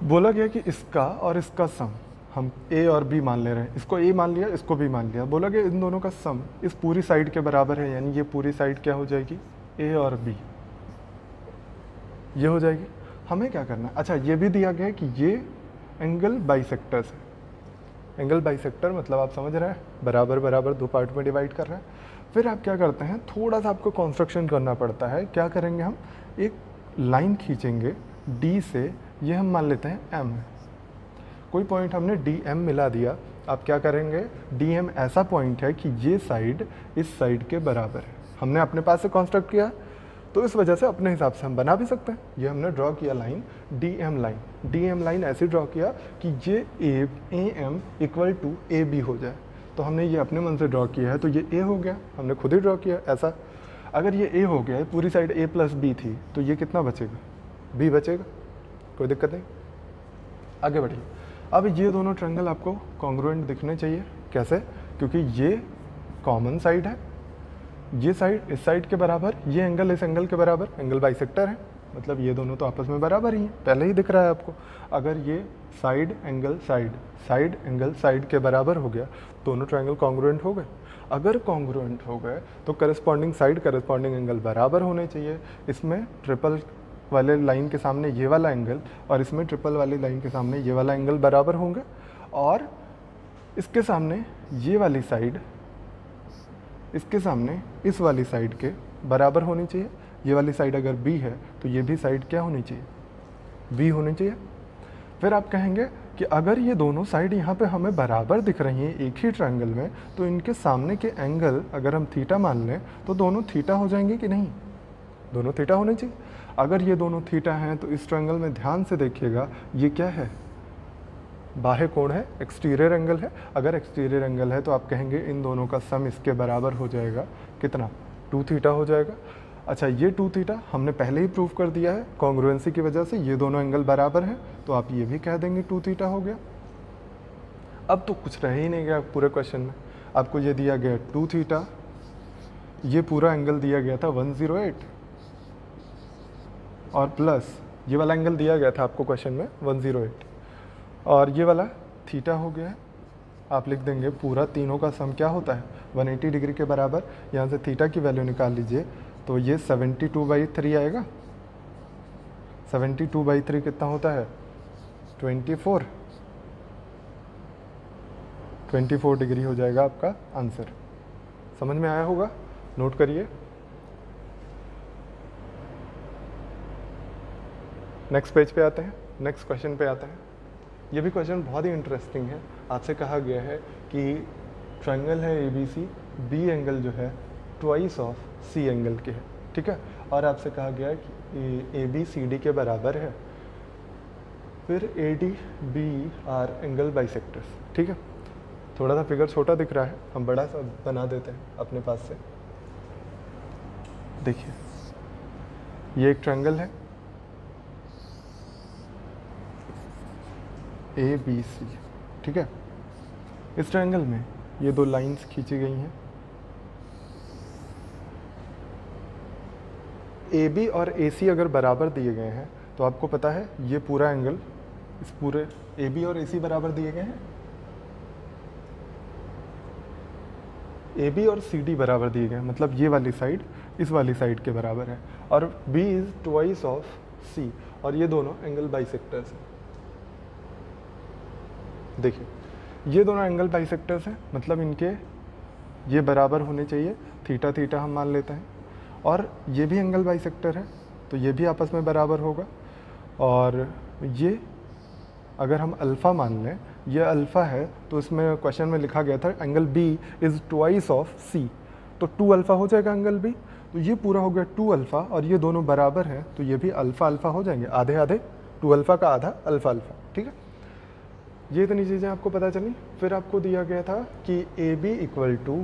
बोला गया कि इसका और इसका सम, हम ए और बी मान ले रहे हैं, इसको ए मान लिया, इसको बी मान लिया, बोला गया इन दोनों का सम इस पूरी साइड के बराबर है, यानी ये पूरी साइड क्या हो जाएगी, ए और बी, ये हो जाएगी। हमें क्या करना है, अच्छा ये भी दिया गया है कि ये एंगल बाइसेक्टर्स है। एंगल बाइसेक्टर मतलब आप समझ रहे हैं, बराबर बराबर दो पार्ट में डिवाइड कर रहे हैं। फिर आप क्या करते हैं, थोड़ा सा आपको कंस्ट्रक्शन करना पड़ता है। क्या करेंगे, हम एक लाइन खींचेंगे डी से, ये हम मान लेते हैं एम है, कोई पॉइंट हमने डी एम मिला दिया। आप क्या करेंगे, डी एम ऐसा पॉइंट है कि ये साइड इस साइड के बराबर है, हमने अपने पास से कंस्ट्रक्ट किया, तो इस वजह से अपने हिसाब से हम बना भी सकते हैं। ये हमने ड्रॉ किया लाइन डी एम लाइन ऐसे ड्रॉ किया कि ये A M equal to A B हो जाए, तो हमने ये अपने मन से ड्रॉ किया है, तो ये ए हो गया, हमने खुद ही ड्रॉ किया ऐसा। अगर ये ए हो गया, पूरी साइड ए प्लस बी थी, तो ये कितना बचेगा, बी बचेगा, कोई दिक्कत नहीं। आगे बढ़िए, अब ये दोनों ट्रायंगल आपको कॉन्ग्रुएंट दिखने चाहिए। कैसे, क्योंकि ये कॉमन साइड है, ये साइड इस साइड के बराबर, ये एंगल इस एंगल के बराबर, एंगल बाइसेक्टर है, मतलब ये दोनों तो आपस में बराबर ही हैं, पहले ही दिख रहा है आपको। अगर ये side angle side, side angle side के बराबर हो गया, दोनों ट्रायंगल कॉन्ग्रुएंट हो गए। अगर कॉन्ग्रुएंट हो गए तो करस्पॉन्डिंग साइड करस्पॉन्डिंग एंगल बराबर होने चाहिए। इसमें ट्रिपल वाले लाइन के सामने ये वाला एंगल और इसमें ट्रिपल वाली लाइन के सामने ये वाला एंगल बराबर होंगे, और इसके सामने ये वाली साइड इसके सामने इस वाली साइड के बराबर होनी चाहिए। ये वाली साइड अगर बी है तो ये भी साइड क्या होनी चाहिए, बी होनी चाहिए। फिर आप कहेंगे कि अगर ये दोनों साइड यहाँ पे हमें बराबर दिख रही हैं एक ही ट्रायंगल में, तो इनके सामने के एंगल अगर हम थीटा मान लें तो दोनों थीटा हो जाएंगे कि नहीं, दोनों थीटा होने चाहिए। अगर ये दोनों थीटा हैं तो इस ट्रायंगल में ध्यान से देखिएगा, ये क्या है, बाह्य कोण है, एक्सटीरियर एंगल है। अगर एक्सटीरियर एंगल है तो आप कहेंगे इन दोनों का सम इसके बराबर हो जाएगा, कितना, 2 थीटा हो जाएगा। अच्छा ये 2 थीटा हमने पहले ही प्रूव कर दिया है, कॉन्ग्रुएंसी की वजह से ये दोनों एंगल बराबर हैं, तो आप ये भी कह देंगे 2 थीटा हो गया। अब तो कुछ रह ही नहीं गया पूरे क्वेश्चन में, आपको ये दिया गया 2 थीटा, ये पूरा एंगल दिया गया था 108, और प्लस ये वाला एंगल दिया गया था आपको क्वेश्चन में 108, और ये वाला थीटा हो गया है। आप लिख देंगे पूरा तीनों का सम क्या होता है, 180 डिग्री के बराबर। यहाँ से थीटा की वैल्यू निकाल लीजिए, तो ये 72/3 आएगा। 72/3 कितना होता है, 24 डिग्री हो जाएगा आपका आंसर। समझ में आया होगा, नोट करिए। नेक्स्ट पेज पे आते हैं, नेक्स्ट क्वेश्चन पे आते हैं। ये भी क्वेश्चन बहुत ही इंटरेस्टिंग है। आपसे कहा गया है कि ट्रायंगल है ABC, बी एंगल जो है ट्वाइस ऑफ सी एंगल के है, ठीक है। और आपसे कहा गया है कि ABCD के बराबर है, फिर ADB आर एंगल बाइसेक्टर्स, ठीक है। थोड़ा सा फिगर छोटा दिख रहा है, हम बड़ा सा बना देते हैं अपने पास से। देखिए ये एक ट्रायंगल है ABC, ठीक है। इस ट्रायंगल में ये दो लाइंस खींची गई हैं। AB और AC अगर बराबर दिए गए हैं तो आपको पता है ये पूरा एंगल, इस पूरे AB और AC बराबर दिए गए हैं, AB और CD बराबर दिए गए हैं, मतलब ये वाली साइड इस वाली साइड के बराबर है, और B is twice of C, और ये दोनों एंगल बाइसेक्टर्स हैं। देखिए ये दोनों एंगल बाइसेक्टर्स हैं, मतलब इनके ये बराबर होने चाहिए, थीटा थीटा हम मान लेते हैं, और ये भी एंगल बाइसेक्टर है तो ये भी आपस में बराबर होगा। और ये अगर हम अल्फ़ा मान लें, ये अल्फ़ा है तो इसमें क्वेश्चन में लिखा गया था angle B is twice of C, तो 2 अल्फ़ा हो जाएगा एंगल B, तो ये पूरा हो गया 2 अल्फ़ा, और ये दोनों बराबर हैं तो ये भी अल्फ़ा अल्फ़ा हो जाएंगे, आधे आधे, 2 अल्फ़ा का आधा अल्फ़ा अल्फ़ा, ठीक है। ये इतनी चीज़ें आपको पता चली। फिर आपको दिया गया था कि AB इक्वल टू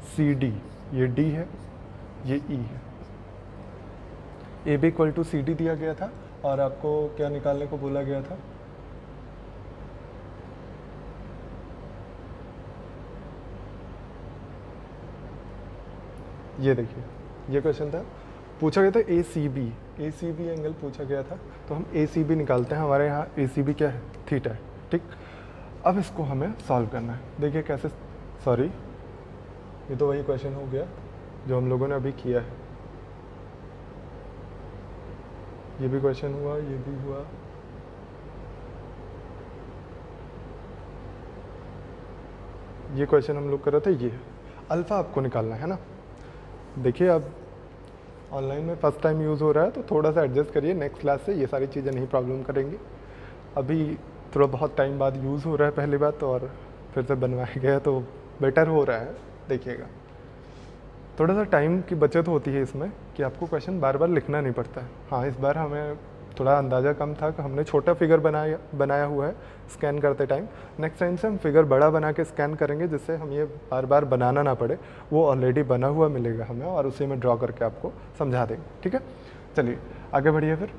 CD, ये D है, ये E है। AB इक्वल टू CD दिया गया था, और आपको क्या निकालने को बोला गया था, ये देखिए ये क्वेश्चन था, पूछा गया था ACB एंगल पूछा गया था, तो हम ACB निकालते हैं। हमारे यहाँ ACB क्या है, थीटा है, ठीक। अब इसको हमें सॉल्व करना है। देखिए कैसे, सॉरी ये तो वही क्वेश्चन हो गया जो हम लोगों ने अभी किया है। ये भी क्वेश्चन हुआ, ये भी हुआ, ये क्वेश्चन हम लोग कर रहे थे। ये अल्फ़ा आपको निकालना है ना। देखिए अब ऑनलाइन में फर्स्ट टाइम यूज़ हो रहा है तो थोड़ा सा एडजस्ट करिए, नेक्स्ट क्लास से ये सारी चीज़ें नहीं प्रॉब्लम करेंगी। अभी थोड़ा बहुत टाइम बाद यूज़ हो रहा है पहली बात, और फिर से बनवाया गया तो बेटर हो रहा है। देखिएगा थोड़ा सा टाइम की बचत होती है इसमें कि आपको क्वेश्चन बार बार लिखना नहीं पड़ता है। हाँ इस बार हमें थोड़ा अंदाज़ा कम था कि हमने छोटा फिगर बनाया हुआ है स्कैन करते टाइम। नेक्स्ट टाइम से हम फिगर बड़ा बना के स्कैन करेंगे, जिससे हम ये बार बार बनाना ना पड़े, वो ऑलरेडी बना हुआ मिलेगा हमें और उसी में ड्रॉ करके आपको समझा देंगे, ठीक है। चलिए आगे बढ़िए। फिर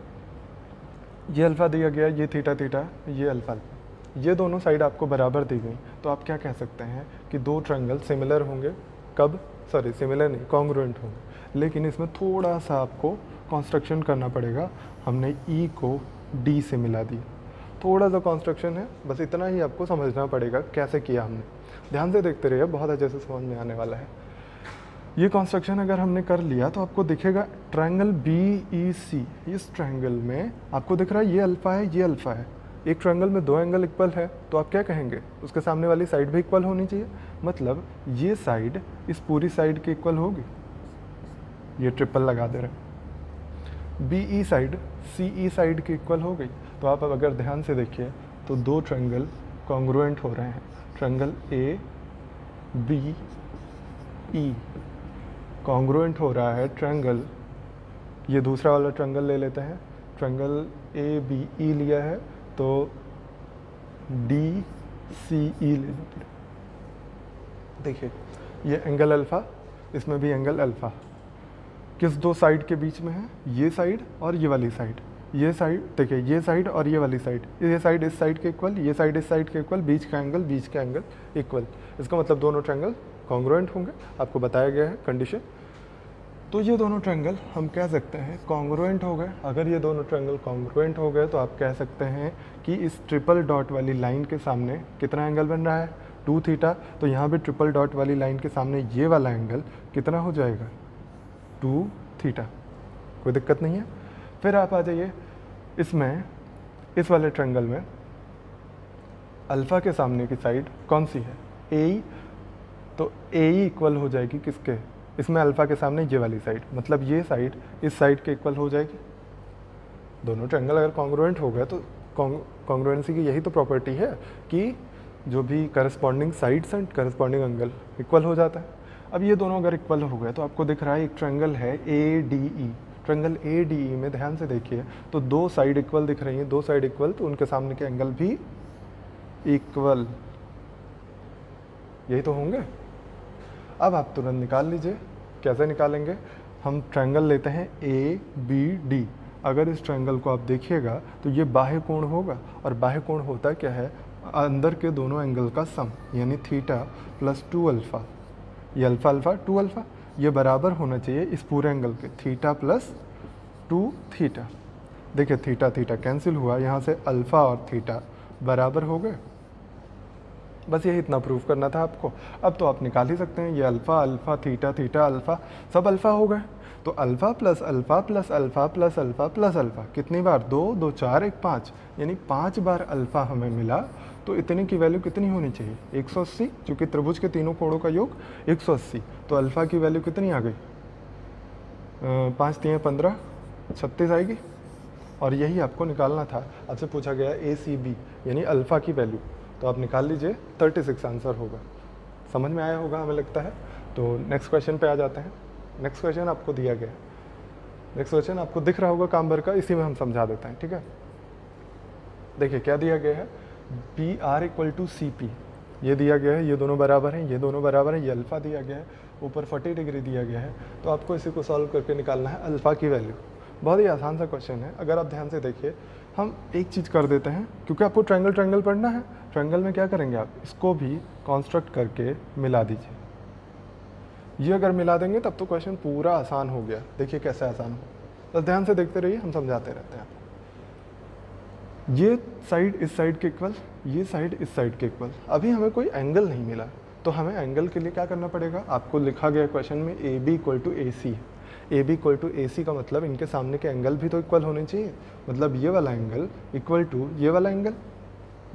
ये अल्फ़ा दिया गया, ये थीटा थीटा, ये अल्फ़ा, ये दोनों साइड आपको बराबर दी गई, तो आप क्या कह सकते हैं कि दो ट्रायंगल सिमिलर होंगे। कब, सॉरी सिमिलर नहीं, कॉन्ग्रुएंट होंगे। लेकिन इसमें थोड़ा सा आपको कंस्ट्रक्शन करना पड़ेगा। हमने E को D से मिला दिया, थोड़ा सा कंस्ट्रक्शन है, बस इतना ही आपको समझना पड़ेगा कैसे किया हमने। ध्यान से देखते रहिए, बहुत अच्छे से समझ में आने वाला है। ये कंस्ट्रक्शन अगर हमने कर लिया तो आपको दिखेगा ट्रायंगल BEC। इस ट्रायंगल में आपको दिख रहा है ये अल्फ़ा है, ये अल्फ़ा है। एक ट्रायंगल में दो एंगल इक्वल है तो आप क्या कहेंगे, उसके सामने वाली साइड भी इक्वल होनी चाहिए। मतलब ये साइड इस पूरी साइड के इक्वल होगी, ये ट्रिपल लगा दे रहे हैं। BE साइड CE साइड के इक्वल हो गई। तो आप अब अगर ध्यान से देखिए तो दो ट्रायंगल कॉन्ग्रुएंट हो रहे हैं। ट्रायंगल ABE कॉन्ग्रुएंट हो रहा है ट्रायंगल, ये दूसरा वाला ट्रायंगल ले लेते हैं, ट्रायंगल ABE लिया है तो DCE ले लेते हैं। देखिए ये एंगल अल्फ़ा, इसमें भी एंगल अल्फ़ा किस दो साइड के बीच में है, ये साइड और ये वाली साइड। ये साइड देखिए, ये साइड और ये वाली साइड, ये साइड इस साइड के इक्वल, ये साइड इस साइड के इक्वल, बीच का एंगल इक्वल। इसका मतलब दोनों ट्रायंगल कॉन्ग्रुएंट होंगे, आपको बताया गया है कंडीशन। तो ये दोनों ट्रायंगल हम कह सकते हैं कॉन्ग्रुएंट हो गए। अगर ये दोनों ट्रायंगल कॉन्ग्रुएंट हो गए तो आप कह सकते हैं कि इस ट्रिपल डॉट वाली लाइन के सामने कितना एंगल बन रहा है, 2 थीटा। तो यहाँ भी ट्रिपल डॉट वाली लाइन के सामने ये वाला एंगल कितना हो जाएगा, 2 थीटा। कोई दिक्कत नहीं है। फिर आप आ जाइए इसमें, इस वाले ट्रायंगल में अल्फ़ा के सामने की साइड कौन सी है, AE। तो AE इक्वल हो जाएगी किसके, इसमें अल्फ़ा के सामने ये वाली साइड, मतलब ये साइड इस साइड के इक्वल हो जाएगी। दोनों ट्रायंगल अगर कॉन्ग्रुएंट हो गए तो कॉन्ग्रुएंसी की यही तो प्रॉपर्टी है कि जो भी corresponding sides and corresponding angle equal हो जाता है। अब ये दोनों अगर इक्वल हो गए तो आपको दिख रहा है एक ट्रायंगल है ADE। ट्रायंगल ADE में ध्यान से देखिए तो दो साइड इक्वल दिख रही हैं, दो साइड इक्वल तो उनके सामने के एंगल भी इक्वल, यही तो होंगे। अब आप तुरंत निकाल लीजिए, कैसे निकालेंगे? हम ट्रायंगल लेते हैं ABD। अगर इस ट्रायंगल को आप देखिएगा तो ये बाह्य कोण होगा, और बाह्य कोण होता क्या है? अंदर के दोनों एंगल का सम, यानी थीटा प्लस 2 अल्फ़ा। ये अल्फ़ा अल्फ़ा 2 अल्फ़ा ये बराबर होना चाहिए इस पूरे एंगल के, थीटा प्लस 2 थीटा। देखिए थीटा थीटा कैंसिल हुआ, यहाँ से अल्फ़ा और थीटा बराबर हो गए। बस यही इतना प्रूफ करना था आपको। अब तो आप निकाल ही सकते हैं, ये alpha alpha theta theta alpha सब अल्फ़ा हो गए। तो alpha plus alpha plus alpha plus alpha plus alpha कितनी बार? 2 2 4 1 5, यानी 5 बार अल्फ़ा हमें मिला। तो इतने की वैल्यू कितनी होनी चाहिए? 180, क्योंकि त्रिभुज के तीनों कोणों का योग 180। तो अल्फ़ा की वैल्यू कितनी आ गई? 5 3 15 36 आएगी। और यही आपको निकालना था। आपसे पूछा गया ACB यानी अल्फ़ा की वैल्यू, तो आप निकाल लीजिए, 36 आंसर होगा। समझ में आया होगा हमें लगता है। तो नेक्स्ट क्वेश्चन पे आ जाते हैं। नेक्स्ट क्वेश्चन आपको दिया गया है, नेक्स्ट क्वेश्चन आपको दिख रहा होगा काम भर का, इसी में हम समझा देते हैं, ठीक है। देखिए क्या दिया गया है, PR = CP ये दिया गया है, ये दोनों बराबर हैं, ये दोनों बराबर हैं, ये अल्फ़ा दिया गया है, ऊपर 40 डिग्री दिया गया है। तो आपको इसी को सॉल्व करके निकालना है अल्फ़ा की वैल्यू। बहुत ही आसान सा क्वेश्चन है। अगर आप ध्यान से देखिए, हम एक चीज़ कर देते हैं, क्योंकि आपको ट्रायंगल ट्रायंगल पढ़ना है। ट्रायंगल में क्या करेंगे आप, इसको भी कॉन्स्ट्रक्ट करके मिला दीजिए। ये अगर मिला देंगे तब तो क्वेश्चन पूरा आसान हो गया। देखिए कैसे आसान हो, बस ध्यान से देखते रहिए, हम समझाते रहते हैं। ये साइड इस साइड के इक्वल, ये साइड इस साइड के इक्वल। अभी हमें कोई एंगल नहीं मिला, तो हमें एंगल के लिए क्या करना पड़ेगा? आपको लिखा गया क्वेश्चन में AB = AC है। AB = AC का मतलब इनके सामने के एंगल भी तो इक्वल होने चाहिए। मतलब ये वाला एंगल इक्वल टू ये वाला एंगल,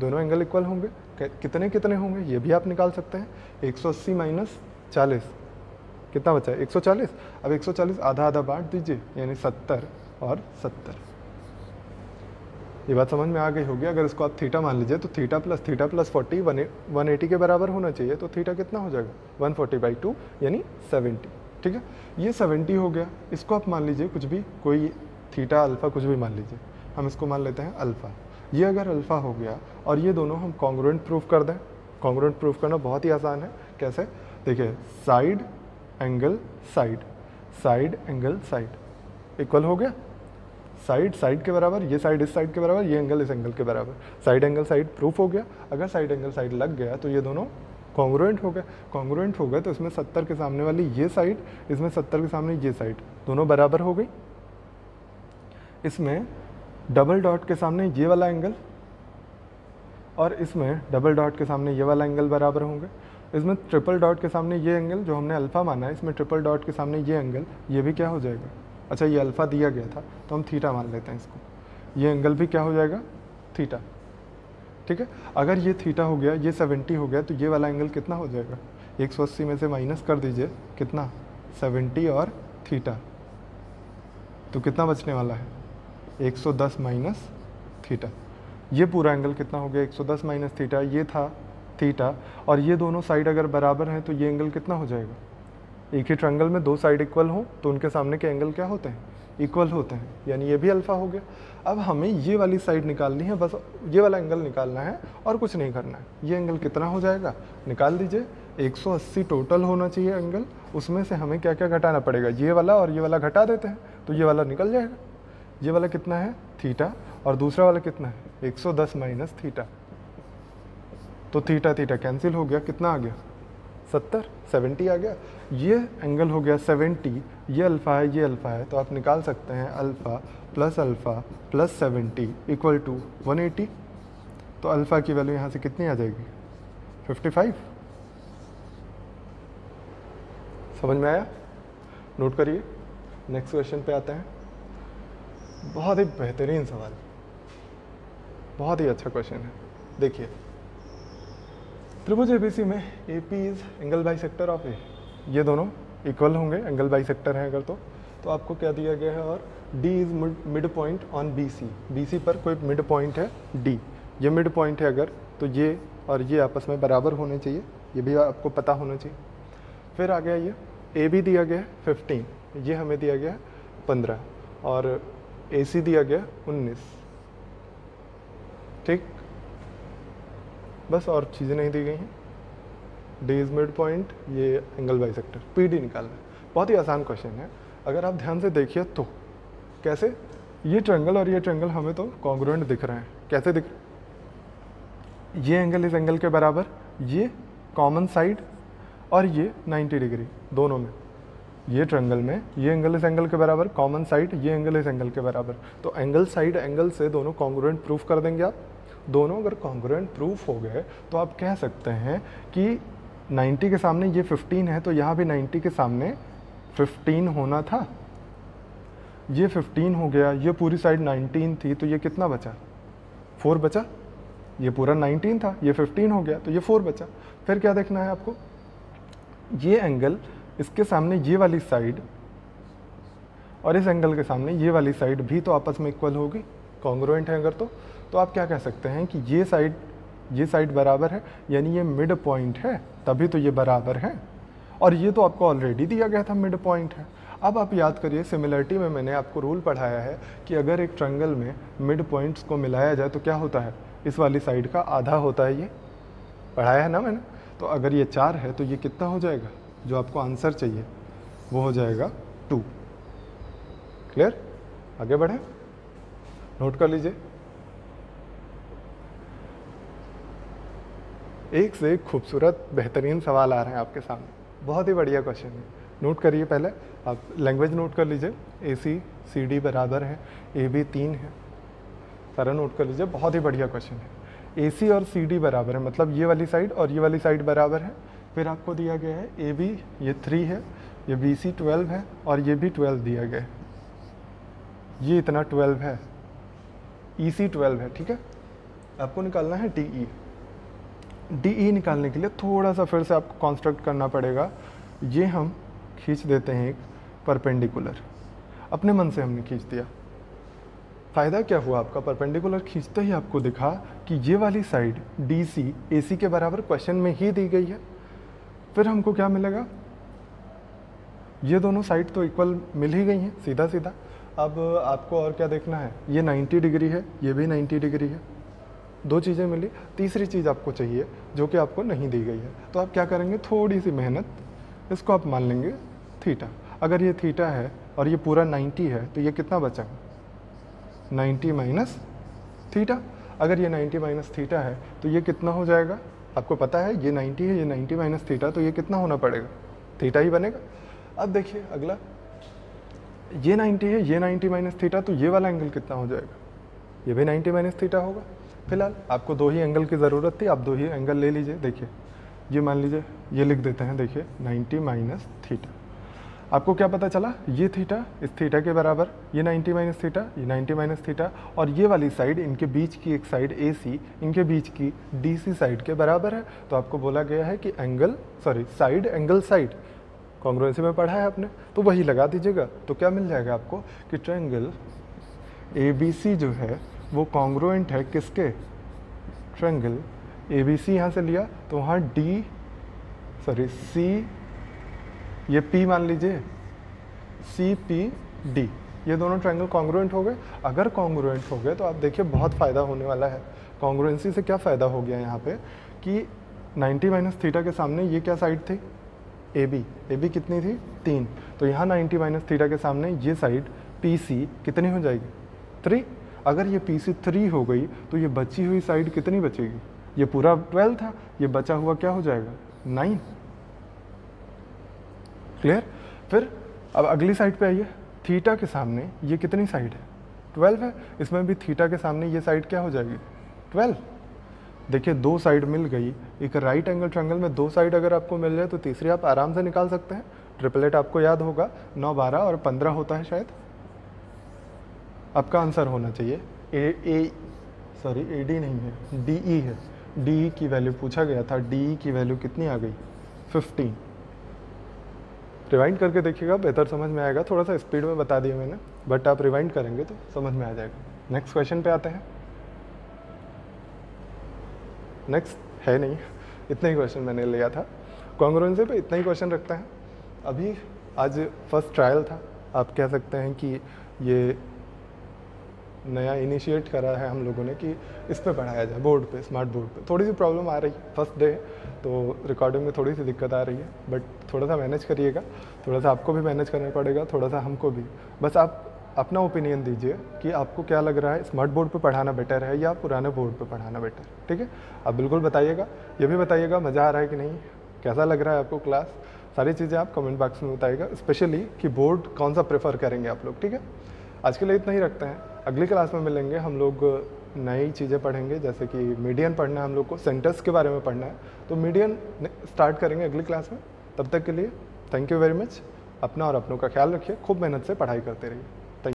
दोनों एंगल इक्वल होंगे। कितने कितने होंगे ये भी आप निकाल सकते हैं। 180 माइनस 40 कितना बचा है? 140। अब 140 आधा आधा बांट दीजिए, यानी 70 और 70। ये बात समझ में आ गई होगी। अगर इसको आप थीटा मान लीजिए तो थीटा प्लस 40 180 के बराबर होना चाहिए। तो थीटा कितना हो जाएगा? 140/2 यानी 70। ठीक है, ये 70 हो गया। इसको आप मान लीजिए कुछ भी, कोई थीटा अल्फ़ा कुछ भी मान लीजिए, हम इसको मान लेते हैं अल्फ़ा। ये अगर अल्फ़ा हो गया और ये दोनों हम कॉन्ग्रुएंट प्रूफ कर दें। कॉन्ग्रुएंट प्रूफ करना बहुत ही आसान है। कैसे? देखिए, side angle side, side angle side equal हो गया। साइड साइड के बराबर, ये साइड इस साइड के बराबर, ये एंगल इस एंगल के बराबर। साइड एंगल साइड प्रूफ हो गया। अगर साइड एंगल साइड लग गया तो ये दोनों कॉन्ग्रुएंट हो गए। कॉन्ग्रुएंट हो गए तो इसमें 70 के सामने वाली ये साइड, इसमें 70 के सामने ये साइड, दोनों बराबर हो गई। इसमें डबल डॉट के सामने ये वाला एंगल और इसमें डबल डॉट के सामने ये वाला एंगल बराबर होंगे। इसमें ट्रिपल डॉट के सामने ये एंगल जो हमने अल्फ़ा माना है, इसमें ट्रिपल डॉट के सामने ये एंगल, ये भी क्या हो जाएगा? अच्छा, ये अल्फ़ा दिया गया था तो हम थीटा मान लेते हैं इसको। ये एंगल भी क्या हो जाएगा? थीटा। ठीक है, अगर ये थीटा हो गया, ये 70 हो गया, तो ये वाला एंगल कितना हो जाएगा? 180 में से माइनस कर दीजिए, कितना? 70 और थीटा, तो कितना बचने वाला है? 110 माइनस थीटा। ये पूरा एंगल कितना हो गया? 110 माइनस थीटा, ये था थीटा, और ये दोनों साइड अगर बराबर हैं तो ये एंगल कितना हो जाएगा? एक ही ट्रायंगल में दो साइड इक्वल हो तो उनके सामने के एंगल क्या होते हैं? इक्वल होते हैं, यानी ये भी अल्फ़ा हो गया। अब हमें ये वाली साइड निकालनी है, बस ये वाला एंगल निकालना है और कुछ नहीं करना है। ये एंगल कितना हो जाएगा? निकाल दीजिए। 180 टोटल होना चाहिए एंगल, उसमें से हमें क्या क्या घटाना पड़ेगा? ये वाला और ये वाला घटा देते हैं तो ये वाला निकल जाएगा। ये वाला कितना है? थीटा, और दूसरा वाला कितना है? 110 माइनस थीटा। तो थीटा थीटा कैंसिल हो गया, कितना आ गया? 70 आ गया। ये एंगल हो गया 70, ये अल्फ़ा है, ये अल्फ़ा है, तो आप निकाल सकते हैं अल्फ़ा प्लस 70 इक्वल टू 180। तो अल्फ़ा की वैल्यू यहाँ से कितनी आ जाएगी? 55। समझ में आया? नोट करिए। नेक्स्ट क्वेश्चन पे आते हैं। बहुत ही बेहतरीन सवाल, बहुत ही अच्छा क्वेश्चन है। देखिए, त्रिभुज ABC में AP is angle bisector of A। ये दोनों इक्वल होंगे, एंगल बाइसेक्टर हैं अगर तो तो आपको क्या दिया गया है, और D is mid point on BC, BC पर कोई मिड पॉइंट है D, ये मिड पॉइंट है अगर, तो ये और ये आपस में बराबर होने चाहिए, ये भी आपको पता होना चाहिए। फिर आ गया ये AB दिया गया है 15, ये हमें दिया गया है 15, और AC दिया गया 19, ठीक, बस और चीज़ें नहीं दी गई हैं। D इज मिड पॉइंट, ये एंगल बाइसेक्टर, PD निकालना है। बहुत ही आसान क्वेश्चन है, अगर आप ध्यान से देखिए तो। कैसे? ये ट्रायंगल और ये ट्रायंगल हमें तो कॉन्ग्रुएंट दिख रहे हैं। कैसे दिख रहे? ये एंगल इस एंगल के बराबर, ये कॉमन साइड, और ये 90 डिग्री दोनों में। ये ट्रायंगल में ये एंगल इस एंगल के बराबर, कॉमन साइड, ये एंगल इस एंगल के बराबर। तो एंगल साइड एंगल से दोनों कॉन्ग्रुएंट प्रूफ कर देंगे आप। दोनों अगर कॉन्ग्रुएंट प्रूफ हो गए तो आप कह सकते हैं कि 90 के सामने ये 15 है, तो यहाँ भी 90 के सामने 15 होना था। ये 15 हो गया, ये पूरी साइड 19 थी, तो ये कितना बचा? 4 बचा। ये पूरा 19 था, ये 15 हो गया, तो ये 4 बचा। फिर क्या देखना है आपको? ये एंगल इसके सामने ये वाली साइड और इस एंगल के सामने ये वाली साइड भी तो आपस में इक्वल होगी, कॉन्ग्रुएंट है अगर तो आप क्या कह सकते हैं कि ये साइड बराबर है, यानी ये मिड पॉइंट है, तभी तो ये बराबर है। और ये तो आपको ऑलरेडी दिया गया था, मिड पॉइंट है। अब आप याद करिए, सिमिलरिटी में मैंने आपको रूल पढ़ाया है कि अगर एक ट्रायंगल में मिड पॉइंट्स को मिलाया जाए तो क्या होता है? इस वाली साइड का आधा होता है। ये पढ़ाया है ना मैंने। तो अगर ये 4 है तो ये कितना हो जाएगा? जो आपको आंसर चाहिए वो हो जाएगा 2। क्लियर? आगे बढ़े, नोट कर लीजिए। एक से एक खूबसूरत बेहतरीन सवाल आ रहे हैं आपके सामने, बहुत ही बढ़िया क्वेश्चन है। नोट करिए, पहले आप लैंग्वेज नोट कर लीजिए। AC CD बराबर है, AB 3 है, सारा नोट कर लीजिए। बहुत ही बढ़िया क्वेश्चन है। AC और CD बराबर है, मतलब ये वाली साइड और ये वाली साइड बराबर है। फिर आपको दिया गया है AB ये 3 है, ये BC 12 है, और ये भी 12 दिया गया है। ये इतना 12 है, EC 12 है, ठीक है। आपको निकालना है DE। DE निकालने के लिए थोड़ा सा फिर से आपको कॉन्स्ट्रक्ट करना पड़ेगा। ये हम खींच देते हैं एक परपेंडिकुलर, अपने मन से हमने खींच दिया। फ़ायदा क्या हुआ आपका? परपेंडिकुलर खींचते ही आपको दिखा कि ये वाली साइड DC AC के बराबर क्वेश्चन में ही दी गई है। फिर हमको क्या मिलेगा? ये दोनों साइड तो इक्वल मिल ही गई हैं, सीधा सीधा। अब आपको और क्या देखना है? ये 90 डिग्री है, ये भी 90 डिग्री है, 2 चीज़ें मिली। तीसरी चीज़ आपको चाहिए जो कि आपको नहीं दी गई है, तो आप क्या करेंगे? थोड़ी सी मेहनत, इसको आप मान लेंगे थीटा। अगर ये थीटा है और ये पूरा 90 है तो ये कितना बचा? 90 माइनस थीटा। अगर ये 90 माइनस थीटा है तो ये कितना हो जाएगा? आपको पता है ये 90 है, ये 90 माइनस थीटा, तो ये कितना होना पड़ेगा? थीटा ही बनेगा। अब देखिए अगला, ये 90 है, ये 90 माइनस थीटा, तो ये वाला एंगल कितना हो जाएगा? ये भी 90 माइनस थीटा होगा। फिलहाल आपको 2 ही एंगल की ज़रूरत थी, आप 2 ही एंगल ले लीजिए। देखिए ये मान लीजिए, ये लिख देते हैं, देखिए 90 माइनस थीटा। आपको क्या पता चला? ये थीटा इस थीटा के बराबर, ये 90 माइनस थीटा, ये 90 माइनस थीटा, और ये वाली साइड, इनके बीच की एक साइड AC, इनके बीच की DC साइड के बराबर है। तो आपको बोला गया है कि साइड एंगल साइड, कॉन्ग्रुएंसी में पढ़ा है आपने, तो वही लगा दीजिएगा। तो क्या मिल जाएगा आपको कि ट्रायंगल ABC जो है वो कॉन्ग्रुएंट है किसके? ट्रायंगल ABC यहाँ से लिया तो वहाँ C, ये P मान लीजिए, CPD, ये दोनों ट्रायंगल कॉन्ग्रुएंट हो गए। अगर कॉन्ग्रुएंट हो गए तो आप देखिए बहुत फ़ायदा होने वाला है। कॉन्ग्रुएंसी से क्या फ़ायदा हो गया यहाँ पे कि 90 माइनस थीटा के सामने ये क्या साइड थी? AB कितनी थी? 3। तो यहाँ 90 माइनस थीटा के सामने ये साइड PC कितनी हो जाएगी? 3। अगर ये PC 3 हो गई तो ये बची हुई साइड कितनी बचेगी? ये पूरा 12 था, ये बचा हुआ क्या हो जाएगा? 9। क्लियर? फिर अब अगली साइड पे आइए। थीटा के सामने ये कितनी साइड है? 12 है। इसमें भी थीटा के सामने ये साइड क्या हो जाएगी? 12। देखिए 2 साइड मिल गई। एक राइट एंगल ट्रायंगल में 2 साइड अगर आपको मिल जाए तो तीसरी आप आराम से निकाल सकते हैं। ट्रिपलेट आपको याद होगा, 9, 12 और 15 होता है शायद। आपका आंसर होना चाहिए AD नहीं है, DE है। DE की वैल्यू पूछा गया था, DE की वैल्यू कितनी आ गई? 15। रिवाइंड करके देखिएगा, बेहतर समझ में आएगा। थोड़ा सा स्पीड में बता दिया मैंने, बट आप रिवाइंड करेंगे तो समझ में आ जाएगा। नेक्स्ट क्वेश्चन पे आते हैं। नेक्स्ट है नहीं, इतने ही क्वेश्चन मैंने लिया था। कॉन्ग्रुएंसी पे इतना ही क्वेश्चन रखते हैं। अभी आज फर्स्ट ट्रायल था, आप कह सकते हैं कि ये नया इनिशिएट करा है हम लोगों ने कि इस पे पढ़ाया जाए, बोर्ड पे, स्मार्ट बोर्ड पे। थोड़ी सी प्रॉब्लम आ रही है, फर्स्ट डे तो रिकॉर्डिंग में थोड़ी सी दिक्कत आ रही है, बट थोड़ा सा मैनेज करिएगा। थोड़ा सा आपको भी मैनेज करना पड़ेगा, थोड़ा सा हमको भी। बस आप अपना ओपिनियन दीजिए कि आपको क्या लग रहा है, स्मार्ट बोर्ड पे पढ़ाना बेटर है या पुराने बोर्ड पे पढ़ाना बेटर है, ठीक है। आप बिल्कुल बताइएगा। ये भी बताइएगा मज़ा आ रहा है कि नहीं, कैसा लग रहा है आपको क्लास, सारी चीज़ें आप कमेंट बॉक्स में बताइएगा। स्पेशली कि बोर्ड कौन सा प्रेफर करेंगे आप लोग, ठीक है। आज के लिए इतना ही रखते हैं, अगली क्लास में मिलेंगे। हम लोग नई चीज़ें पढ़ेंगे, जैसे कि मीडियन पढ़ना है हम लोग को, सेंटेंस के बारे में पढ़ना है, तो मीडियन स्टार्ट करेंगे अगली क्लास में। तब तक के लिए थैंक यू वेरी मच। अपना और अपनों का ख्याल रखिए, खूब मेहनत से पढ़ाई करते रहिए।